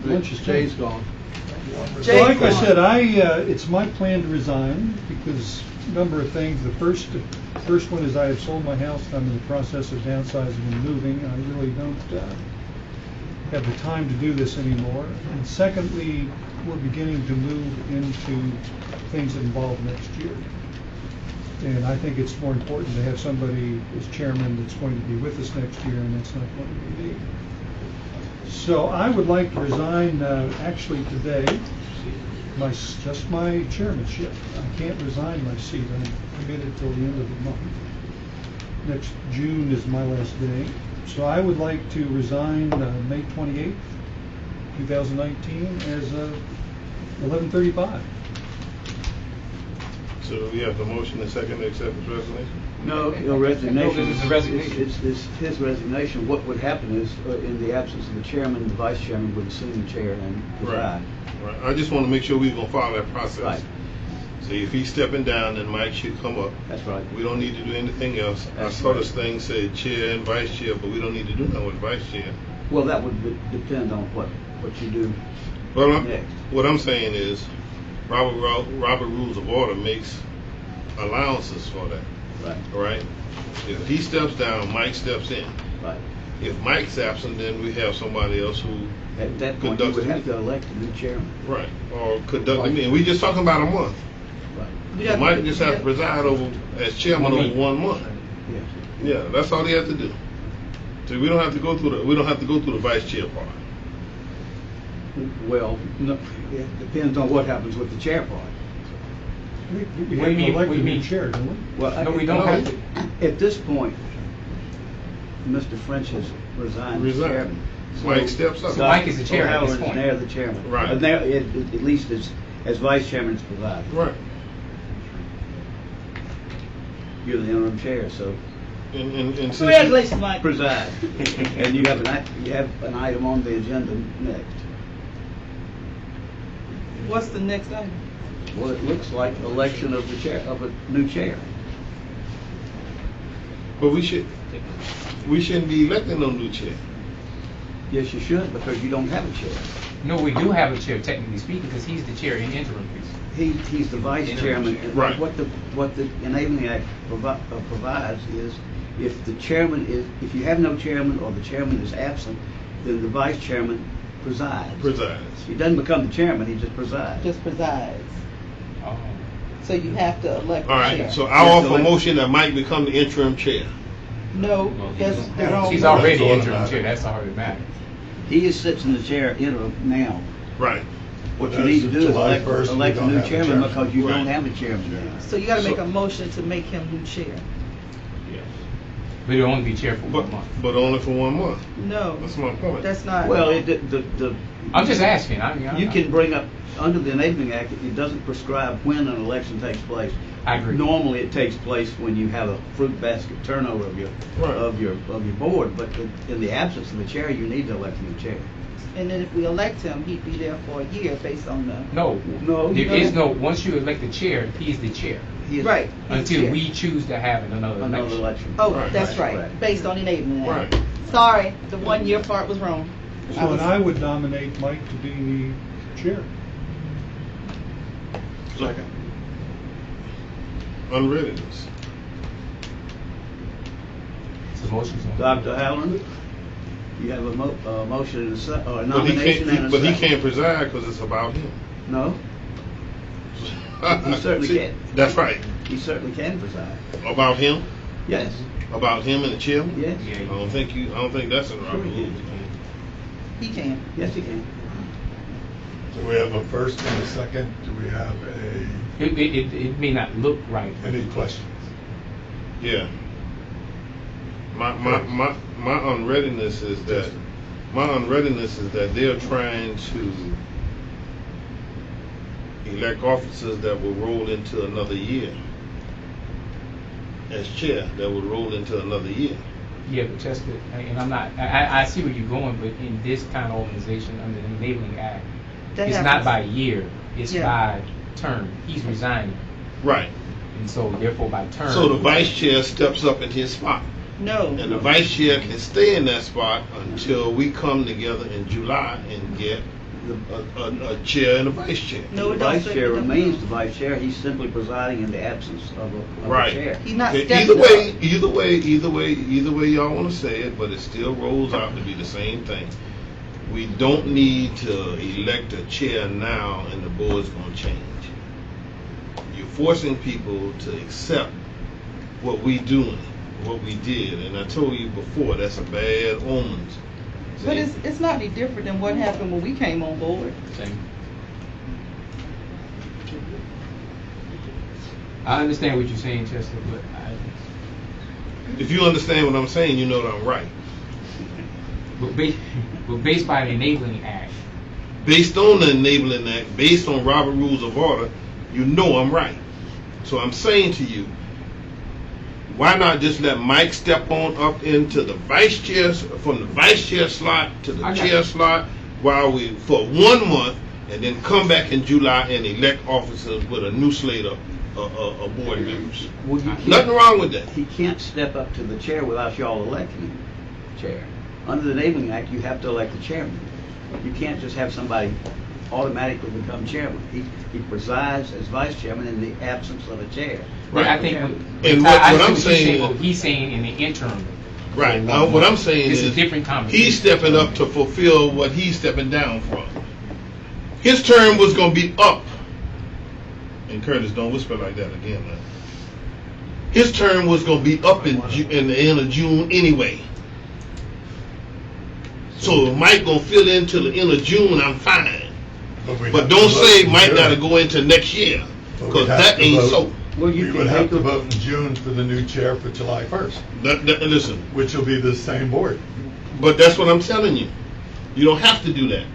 [SPEAKER 1] lunch is
[SPEAKER 9] Jay's gone.
[SPEAKER 1] So like I said, it's my plan to resign because a number of things. The first one is I have sold my house and I'm in the process of downsizing and moving. I really don't have the time to do this anymore. And secondly, we're beginning to move into things that involve next year. And I think it's more important to have somebody as chairman that's going to be with us next year, and that's not going to be me. So I would like to resign actually today, just my chairmanship. I can't resign my seat. I'm committed till the end of the month. Next June is my last day. So I would like to resign May 28th, 2019 as 11:35.
[SPEAKER 7] So we have the motion and second to accept his resignation?
[SPEAKER 15] No, resignation.
[SPEAKER 12] No, this is a resignation.
[SPEAKER 15] It's his resignation. What would happen is, in the absence of the chairman, the vice chairman would assume the chair and preside.
[SPEAKER 7] Right. I just want to make sure we're going to follow that process.
[SPEAKER 15] Right.
[SPEAKER 7] So if he's stepping down, then Mike should come up.
[SPEAKER 15] That's right.
[SPEAKER 7] We don't need to do anything else.
[SPEAKER 15] That's
[SPEAKER 7] I saw
[SPEAKER 15] right.
[SPEAKER 7] this thing say chair and vice chair, but we don't need to do nothing with vice chair.
[SPEAKER 15] Well, that would depend on what you do
[SPEAKER 7] Well,
[SPEAKER 15] next.
[SPEAKER 7] what I'm saying is, Robert Rules of Order makes allowances for that.
[SPEAKER 15] Right.
[SPEAKER 7] All right? If he steps down, Mike steps in.
[SPEAKER 15] Right.
[SPEAKER 7] If Mike's absent, then we have somebody else who
[SPEAKER 15] At that point, you would have to elect a new chairman.
[SPEAKER 7] Right. Or conduct the meeting. We just talking about a month.
[SPEAKER 15] Right.
[SPEAKER 7] So Mike just has to preside over as chairman over 1 month.
[SPEAKER 15] Yes.
[SPEAKER 7] Yeah, that's all he has to do. So we don't have to go through the vice chair part.
[SPEAKER 15] Well, no, it depends on what happens with the chair part.
[SPEAKER 1] We have to elect a new chair, don't we?
[SPEAKER 15] Well,
[SPEAKER 4] No, we don't have to.
[SPEAKER 15] At this point, Mr. French has resigned as chairman.
[SPEAKER 7] Mike steps up.
[SPEAKER 4] So Mike is the chair at this
[SPEAKER 15] O'Halloran is
[SPEAKER 4] point.
[SPEAKER 15] now the chairman.
[SPEAKER 7] Right.
[SPEAKER 15] Now, at least as vice chairman is provided.
[SPEAKER 7] Right.
[SPEAKER 15] You're the interim chair, so
[SPEAKER 7] And
[SPEAKER 11] Congratulations, Mike.
[SPEAKER 15] preside. And you have an item on the agenda next.
[SPEAKER 11] What's the next item?
[SPEAKER 15] Well, it looks like election of a new chair.
[SPEAKER 7] But we shouldn't be electing no new chair.
[SPEAKER 15] Yes, you should, because you don't have a chair.
[SPEAKER 4] No, we do have a chair, technically speaking, because he's the chair in interim.
[SPEAKER 15] He's the vice chairman.
[SPEAKER 7] Right.
[SPEAKER 15] What the Enabling Act provides is, if you have no chairman or the chairman is absent, then the vice chairman presides. He doesn't become the chairman, he just presides.
[SPEAKER 11] Just presides.
[SPEAKER 4] Oh.
[SPEAKER 11] So you have to elect
[SPEAKER 7] All
[SPEAKER 11] the
[SPEAKER 7] right.
[SPEAKER 11] chair.
[SPEAKER 7] So I offer a motion that Mike become the interim chair.
[SPEAKER 11] No, that's the wrong.
[SPEAKER 4] He's already interim chair, that's all that matters.
[SPEAKER 15] He sits in the chair interim now.
[SPEAKER 7] Right.
[SPEAKER 15] What you need to do is
[SPEAKER 19] July
[SPEAKER 15] elect
[SPEAKER 19] 1st,
[SPEAKER 15] a
[SPEAKER 19] we don't
[SPEAKER 15] new
[SPEAKER 19] have a
[SPEAKER 15] chairman
[SPEAKER 19] chairman.
[SPEAKER 15] because you
[SPEAKER 7] Right.
[SPEAKER 15] don't have a chairman now.
[SPEAKER 11] So you gotta make
[SPEAKER 7] So-
[SPEAKER 11] a motion to make him new chair.
[SPEAKER 4] But he'll only be chair for 1
[SPEAKER 7] But
[SPEAKER 4] month.
[SPEAKER 7] only for 1 month.
[SPEAKER 11] No,
[SPEAKER 7] That's my point.
[SPEAKER 11] that's not.
[SPEAKER 15] Well,
[SPEAKER 4] I'm just asking.
[SPEAKER 15] you can bring up, under the Enabling Act, it doesn't prescribe when an election takes place.
[SPEAKER 4] I agree.
[SPEAKER 15] Normally, it takes place when you have a fruit basket turnover of your board, but in the absence of the chair, you need to elect a new chair.
[SPEAKER 11] And then if we elect him, he'd be there for a year based on the.
[SPEAKER 4] No.
[SPEAKER 15] No.
[SPEAKER 4] There is no, once you elect the chair, he's the chair.
[SPEAKER 15] He is-
[SPEAKER 11] Right. he's the
[SPEAKER 4] Until
[SPEAKER 11] chair.
[SPEAKER 4] we choose to have another election.
[SPEAKER 15] election.
[SPEAKER 11] Oh,
[SPEAKER 7] Right.
[SPEAKER 11] that's right.
[SPEAKER 15] Right.
[SPEAKER 11] Based on enabling.
[SPEAKER 7] Right.
[SPEAKER 11] Sorry, the 1 year part was wrong.
[SPEAKER 1] So then I would nominate Mike to be the chair.
[SPEAKER 7] Second. Unreadiness.
[SPEAKER 4] So motion's on.
[SPEAKER 15] Dr. Halloran, you have a motion and a
[SPEAKER 7] But he
[SPEAKER 15] nomination and a
[SPEAKER 7] can't. But he
[SPEAKER 15] second.
[SPEAKER 7] can't preside because it's about him.
[SPEAKER 15] No, he certainly
[SPEAKER 7] See,
[SPEAKER 15] can.
[SPEAKER 7] That's right.
[SPEAKER 15] He certainly can preside.
[SPEAKER 7] About him.
[SPEAKER 15] Yes.
[SPEAKER 7] About him and the chairman.
[SPEAKER 15] Yes.
[SPEAKER 7] I don't think that's in Robert
[SPEAKER 15] he
[SPEAKER 7] rules.
[SPEAKER 11] He can.
[SPEAKER 15] Yes, he can.
[SPEAKER 19] So we have a first and a second. Do we have
[SPEAKER 4] It may not look right.
[SPEAKER 19] any questions?
[SPEAKER 7] Yeah. My unreadiness is that they're trying to elect officers that will roll into another year. As chair, that will roll into another year.
[SPEAKER 4] Yeah, but Chester, and I'm not, I see where you're going, but in this kind of organization, under the Enabling Act,
[SPEAKER 11] That
[SPEAKER 4] it's not
[SPEAKER 11] happens.
[SPEAKER 4] by year, it's
[SPEAKER 11] Yeah.
[SPEAKER 4] by term. He's resigning.
[SPEAKER 7] Right.
[SPEAKER 4] And so therefore by term.
[SPEAKER 7] So the vice chair steps up in his spot.
[SPEAKER 11] No.
[SPEAKER 7] And the vice chair can stay in that spot until we come together in July and get a chair and a vice chair.
[SPEAKER 11] No,
[SPEAKER 15] The vice chair remains the vice chair. He's simply presiding in the absence of a chair.
[SPEAKER 11] He's not
[SPEAKER 7] Okay,
[SPEAKER 11] stepping
[SPEAKER 7] either way y'all want to say it, but it still rolls out to be the same thing. We don't need to elect a chair now and the board's going to change. You're forcing people to accept what we doing, what we did, and I told you before, that's a bad omen.
[SPEAKER 11] But it's not any different than what happened when we came on board.
[SPEAKER 4] Same. I understand what you're saying, Chester, but
[SPEAKER 7] if you understand what I'm saying, you know that I'm right.
[SPEAKER 4] But based by the Enabling Act.
[SPEAKER 7] Based on the Enabling Act, based on Robert Rules of Order, you know I'm right. So I'm saying to you, why not just let Mike step on up into the vice chair, from the vice chair slot to the chair slot, while we, for 1 month, and then come back in July and elect officers with a new slate of board members.
[SPEAKER 15] Well,
[SPEAKER 7] nothing wrong with that.
[SPEAKER 15] He can't step up to the chair without y'all electing him chair. Under the Enabling Act, you have to elect the chairman. You can't just have somebody automatically become chairman. He presides as vice chairman in the absence of a chair.
[SPEAKER 4] Right. I think.
[SPEAKER 7] And what I'm saying,
[SPEAKER 4] what he's saying in the interim.
[SPEAKER 7] Right. What I'm saying
[SPEAKER 4] is
[SPEAKER 7] a
[SPEAKER 4] different conversation.
[SPEAKER 7] He's stepping up to fulfill what he's stepping down from. His term was going to be up. And Curtis, don't whisper like that again, man. His term was going to be up in the end of June anyway. So if Mike going to fill in till the end of June, I'm fine. But don't say Mike got to go into next year, because that ain't so.
[SPEAKER 19] Well, we would have to vote in June for the new chair for July 1st.
[SPEAKER 7] Listen.
[SPEAKER 19] Which will be the same board.
[SPEAKER 7] But that's what I'm telling you. You don't have to do that.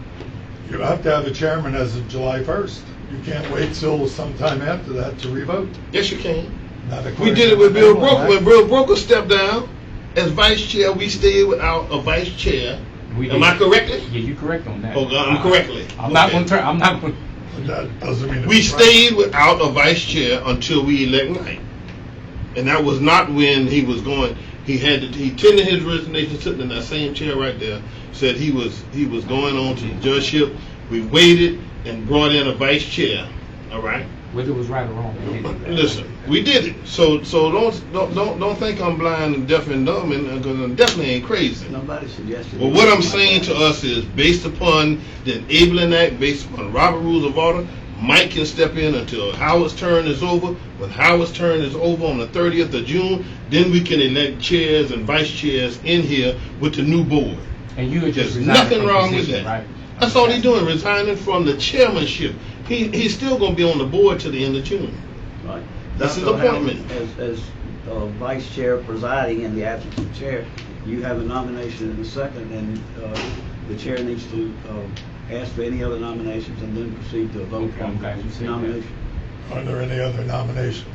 [SPEAKER 19] You have to have a chairman as of July 1st. You can't wait till sometime after that to revote.
[SPEAKER 7] Yes, you can.
[SPEAKER 19] Not
[SPEAKER 7] We did it with Bill Broker. When Bill Broker stepped down as vice chair, we stayed without a vice chair. Am I correctly?
[SPEAKER 4] Yeah, you're correct on that.
[SPEAKER 7] Oh, I'm correctly.
[SPEAKER 4] I'm not going to. I'm not going.
[SPEAKER 19] That doesn't mean
[SPEAKER 7] we stayed without a vice chair until we elect Mike, and that was not when he was going. He tendered his resignation, sitting in that same chair right there. Said he was going on to the judgeship. We waited and brought in a vice chair. All right.
[SPEAKER 4] Whether it was right or wrong, we did it.
[SPEAKER 7] Listen, we did it. So don't think I'm blind and deaf and dumb, because I definitely ain't crazy.
[SPEAKER 15] Nobody suggested.
[SPEAKER 7] But what I'm saying to us is, based upon the Enabling Act, based upon Robert Rules of Order, Mike can step in until Howard's turn is over. When Howard's turn is over on the 30th of June, then we can elect chairs and vice chairs in here with the new board.
[SPEAKER 4] And you
[SPEAKER 7] There's nothing wrong with that.
[SPEAKER 4] Right?
[SPEAKER 7] That's all he's doing, resigning from the chairmanship. He's still going to be on the board till the end of June.
[SPEAKER 15] Right.
[SPEAKER 7] That's his appointment.
[SPEAKER 15] As vice chair presiding in the absence of chair, you have a nomination in a second, and the chair needs to ask for any other nominations and then proceed to a vote on the nomination.
[SPEAKER 19] Are there any other nominations?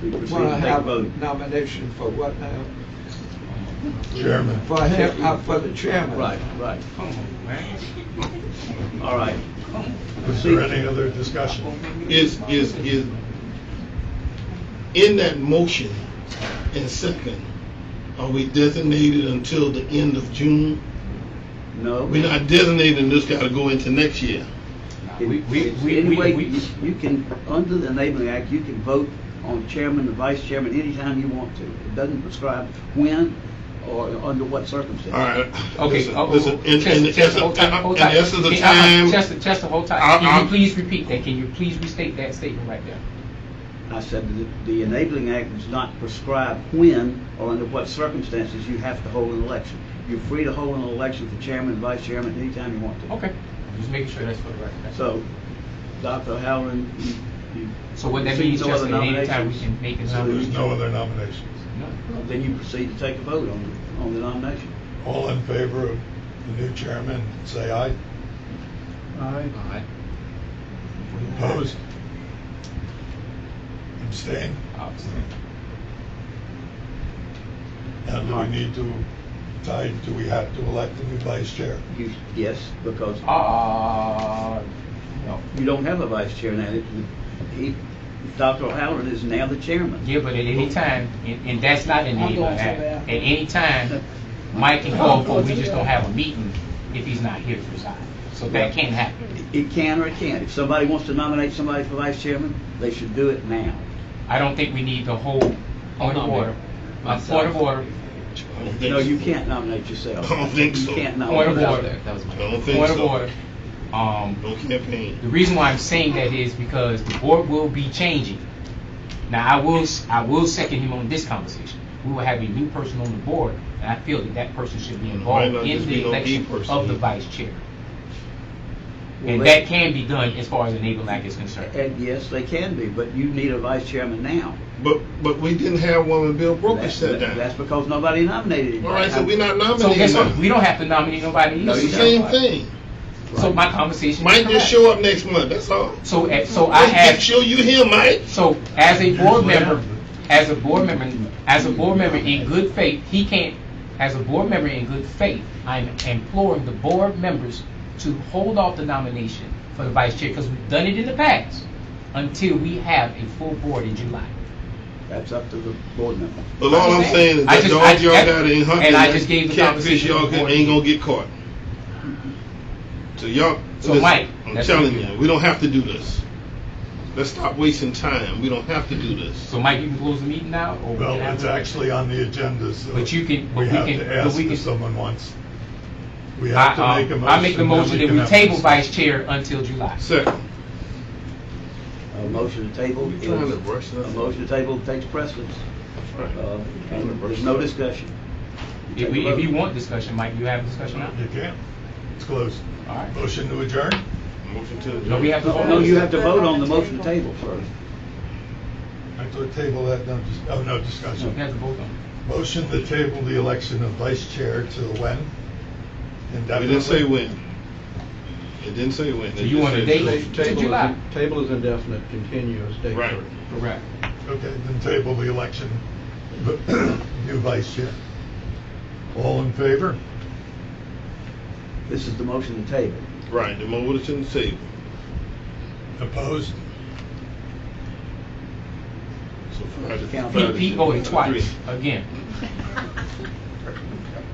[SPEAKER 15] We proceed
[SPEAKER 9] Want
[SPEAKER 15] to
[SPEAKER 9] to
[SPEAKER 15] take a
[SPEAKER 9] have
[SPEAKER 15] vote.
[SPEAKER 9] a nomination for what now?
[SPEAKER 19] Chairman.
[SPEAKER 9] For him, for the chairman.
[SPEAKER 15] Right.
[SPEAKER 4] Come on, man.
[SPEAKER 15] All right.
[SPEAKER 19] Is there any other discussion?
[SPEAKER 7] Is in that motion and second, are we designated until the end of June?
[SPEAKER 15] No.
[SPEAKER 7] We're not designating this got to go into next year.
[SPEAKER 15] You can, under the Enabling Act, you can vote on chairman and vice chairman anytime you want to. It doesn't prescribe when or under what circumstances.
[SPEAKER 7] All right.
[SPEAKER 4] Okay.
[SPEAKER 7] Listen, in the essence of time.
[SPEAKER 4] Chester, hold tight. Can you please repeat that? Can you please restate that statement right there?
[SPEAKER 15] I said that the Enabling Act does not prescribe when or under what circumstances you have to hold an election. You're free to hold an election for chairman and vice chairman anytime you want to.
[SPEAKER 4] Okay. I'm just making sure that's for the record.
[SPEAKER 15] So, Dr. Howland,
[SPEAKER 4] so what that means, Chester, at any time we can make a nomination.
[SPEAKER 19] There's no other nominations.
[SPEAKER 15] No. Then you proceed to take a vote on the nomination.
[SPEAKER 19] All in favor of the new chairman, say aye.
[SPEAKER 1] Aye.
[SPEAKER 4] Aye.
[SPEAKER 19] Opposed? Abstain?
[SPEAKER 4] Abstain.
[SPEAKER 19] Now, do we need to decide, do we have to elect a new vice chair?
[SPEAKER 15] Yes, because
[SPEAKER 4] No.
[SPEAKER 15] you don't have a vice chair now. Dr. O'Halloran is now the chairman.
[SPEAKER 4] Yeah, but at any time, and that's not an
[SPEAKER 11] I'm
[SPEAKER 4] enabling
[SPEAKER 11] going to
[SPEAKER 4] act.
[SPEAKER 11] that.
[SPEAKER 4] At any time, Mike can call for, we just don't have a meeting if he's not here to preside. So that can't happen.
[SPEAKER 15] It can or it can't. If somebody wants to nominate somebody for vice chairman, they should do it now.
[SPEAKER 4] I don't think we need the whole point of order. A point of order.
[SPEAKER 15] No, you can't nominate yourself.
[SPEAKER 7] I don't think so.
[SPEAKER 15] You can't
[SPEAKER 4] Point of
[SPEAKER 15] nominate.
[SPEAKER 4] order.
[SPEAKER 12] That was my
[SPEAKER 7] I don't think
[SPEAKER 4] Point
[SPEAKER 7] so.
[SPEAKER 4] of order.
[SPEAKER 7] No campaign.
[SPEAKER 4] The reason why I'm saying that is because the board will be changing. Now, I will second him on this conversation. We will have a new person on the board, and I feel that person should be
[SPEAKER 7] Might
[SPEAKER 4] involved
[SPEAKER 7] not
[SPEAKER 4] in
[SPEAKER 7] just be
[SPEAKER 4] the
[SPEAKER 7] no
[SPEAKER 4] election
[SPEAKER 7] person.
[SPEAKER 4] of the vice chair.
[SPEAKER 15] Well,
[SPEAKER 4] And that can be done as far as the Enable Act is concerned.
[SPEAKER 15] And yes, they can be, but you need a vice chairman now.
[SPEAKER 7] But we didn't have one when Bill Brooker sat down.
[SPEAKER 15] That's because nobody nominated him.
[SPEAKER 7] All right, so we're not
[SPEAKER 4] So
[SPEAKER 7] nominating
[SPEAKER 4] guess what?
[SPEAKER 7] him.
[SPEAKER 4] We don't have to nominate nobody either.
[SPEAKER 15] No,
[SPEAKER 7] It's
[SPEAKER 15] you
[SPEAKER 7] the
[SPEAKER 15] don't.
[SPEAKER 7] same thing.
[SPEAKER 4] So my conversation
[SPEAKER 7] Mike
[SPEAKER 4] is
[SPEAKER 7] just
[SPEAKER 4] correct.
[SPEAKER 7] show up next month. That's all.
[SPEAKER 4] So I
[SPEAKER 7] Just
[SPEAKER 4] asked.
[SPEAKER 7] make sure you here, Mike.
[SPEAKER 4] So as a board member, in good faith, he can't. As a board member in good faith, I'm imploring the board members to hold off the nomination for the vice chair because we've done it in the past until we have a full board in July.
[SPEAKER 15] That's up to the board member.
[SPEAKER 7] But all I'm saying is that dog y'all got in hunting,
[SPEAKER 4] and I just gave the
[SPEAKER 7] catfish
[SPEAKER 4] conversation
[SPEAKER 7] y'all
[SPEAKER 4] to the board.
[SPEAKER 7] ain't gonna get caught. So y'all,
[SPEAKER 4] So,
[SPEAKER 7] listen,
[SPEAKER 4] Mike,
[SPEAKER 7] I'm
[SPEAKER 4] that's
[SPEAKER 7] telling
[SPEAKER 4] what
[SPEAKER 7] you, we don't have to do this. Let's stop wasting time. We don't have to do this.
[SPEAKER 4] So Mike, you can close the meeting now, or we
[SPEAKER 19] Well,
[SPEAKER 4] can have
[SPEAKER 19] it's
[SPEAKER 4] it?
[SPEAKER 19] actually on the agenda, so
[SPEAKER 4] But you can- but
[SPEAKER 19] we
[SPEAKER 4] we
[SPEAKER 19] have
[SPEAKER 4] can-
[SPEAKER 19] to
[SPEAKER 4] but
[SPEAKER 19] ask
[SPEAKER 4] we can-
[SPEAKER 19] if someone wants. We have to make a motion.
[SPEAKER 4] I make the motion that
[SPEAKER 19] then
[SPEAKER 4] we
[SPEAKER 19] can have
[SPEAKER 4] table
[SPEAKER 19] a
[SPEAKER 4] vice chair until July.
[SPEAKER 7] Second.
[SPEAKER 15] A motion to table
[SPEAKER 7] You're trying to rush
[SPEAKER 15] is, a
[SPEAKER 7] this.
[SPEAKER 15] motion to table takes precedence.
[SPEAKER 7] Right.
[SPEAKER 15] And there's no discussion.
[SPEAKER 4] If
[SPEAKER 15] Take a
[SPEAKER 4] if
[SPEAKER 15] vote.
[SPEAKER 4] you want discussion, Mike, you have discussion now?
[SPEAKER 19] You can't. It's closed.
[SPEAKER 4] All right.
[SPEAKER 19] Motion to adjourn?
[SPEAKER 7] Motion to adjourn.
[SPEAKER 4] No, we have to vote.
[SPEAKER 15] No, you have to vote on the motion to table first.
[SPEAKER 19] I thought table that, no, no
[SPEAKER 4] No,
[SPEAKER 19] discussion.
[SPEAKER 4] we have to vote on it.
[SPEAKER 19] Motion to table the election of vice chair to when?
[SPEAKER 7] We didn't say when. It didn't say when.
[SPEAKER 4] So you want a date? July.
[SPEAKER 2] Table is indefinite, continuous date.
[SPEAKER 7] Right.
[SPEAKER 4] Correct.
[SPEAKER 19] Okay, then table the election, new vice chair. All in favor?
[SPEAKER 15] This is the motion to table.
[SPEAKER 7] Right, the motion to table.
[SPEAKER 19] Opposed?
[SPEAKER 7] So Friday.
[SPEAKER 15] Count.
[SPEAKER 4] Pete voted twice, again.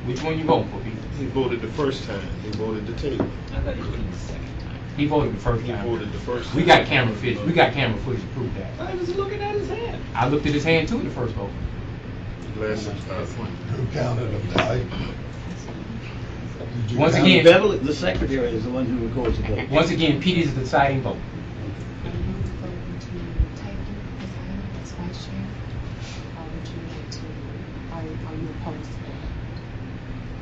[SPEAKER 4] Which one you voting for, Pete?
[SPEAKER 7] He voted the first time. He voted the table.
[SPEAKER 12] I thought you were doing the second time.
[SPEAKER 4] He voted the first
[SPEAKER 7] He
[SPEAKER 4] time.
[SPEAKER 7] voted the first
[SPEAKER 4] We
[SPEAKER 7] time.
[SPEAKER 4] got camera footage. We got camera footage to prove that.
[SPEAKER 12] I was looking at his hand.
[SPEAKER 4] I looked at his hand too in the first vote.
[SPEAKER 7] Last time.
[SPEAKER 19] Who counted them, Ty? Did you
[SPEAKER 4] Once
[SPEAKER 19] count?
[SPEAKER 4] again-
[SPEAKER 15] Beverly, the secretary is the one who records the vote.
[SPEAKER 4] Once again, Pete is the deciding vote.
[SPEAKER 20] Are you voting to table this item as vice chair? Or would you like to, are you opposed to that?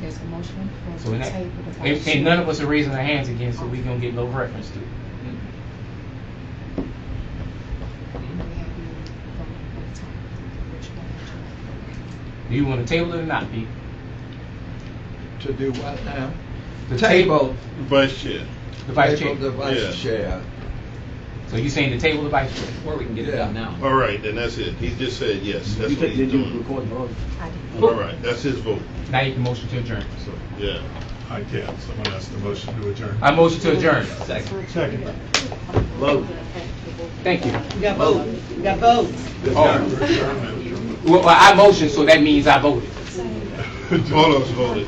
[SPEAKER 20] There's a motion for
[SPEAKER 4] So in
[SPEAKER 20] to
[SPEAKER 4] that,
[SPEAKER 20] table the vice chair.
[SPEAKER 4] and none of us are raising our hands again, so we gonna get no reference to it.
[SPEAKER 20] We have you vote at a time. Which one would you like?
[SPEAKER 4] Do you want to table it or not, Pete?
[SPEAKER 9] To do what now?
[SPEAKER 4] The
[SPEAKER 9] Table.
[SPEAKER 7] Vice chair.
[SPEAKER 4] The vice chair.
[SPEAKER 9] Table the vice
[SPEAKER 7] Yeah.
[SPEAKER 9] chair.
[SPEAKER 4] So you saying to table the vice chair?
[SPEAKER 12] Or we can get it done now.
[SPEAKER 7] All right, then that's it. He just said yes. That's
[SPEAKER 15] You
[SPEAKER 7] what
[SPEAKER 15] did
[SPEAKER 7] he's
[SPEAKER 15] you
[SPEAKER 7] doing.
[SPEAKER 15] record the vote?
[SPEAKER 20] I did.
[SPEAKER 7] All right, that's his vote.
[SPEAKER 4] Now you can motion to adjourn.
[SPEAKER 7] So, yeah.
[SPEAKER 19] I can't, someone has the motion to adjourn.
[SPEAKER 4] I motion to adjourn.
[SPEAKER 19] Second.
[SPEAKER 15] Vote.
[SPEAKER 4] Thank you.
[SPEAKER 11] We got votes. We got votes.
[SPEAKER 19] Adjournment.
[SPEAKER 4] Well, I motion, so that means I voted.
[SPEAKER 7] All of us voted.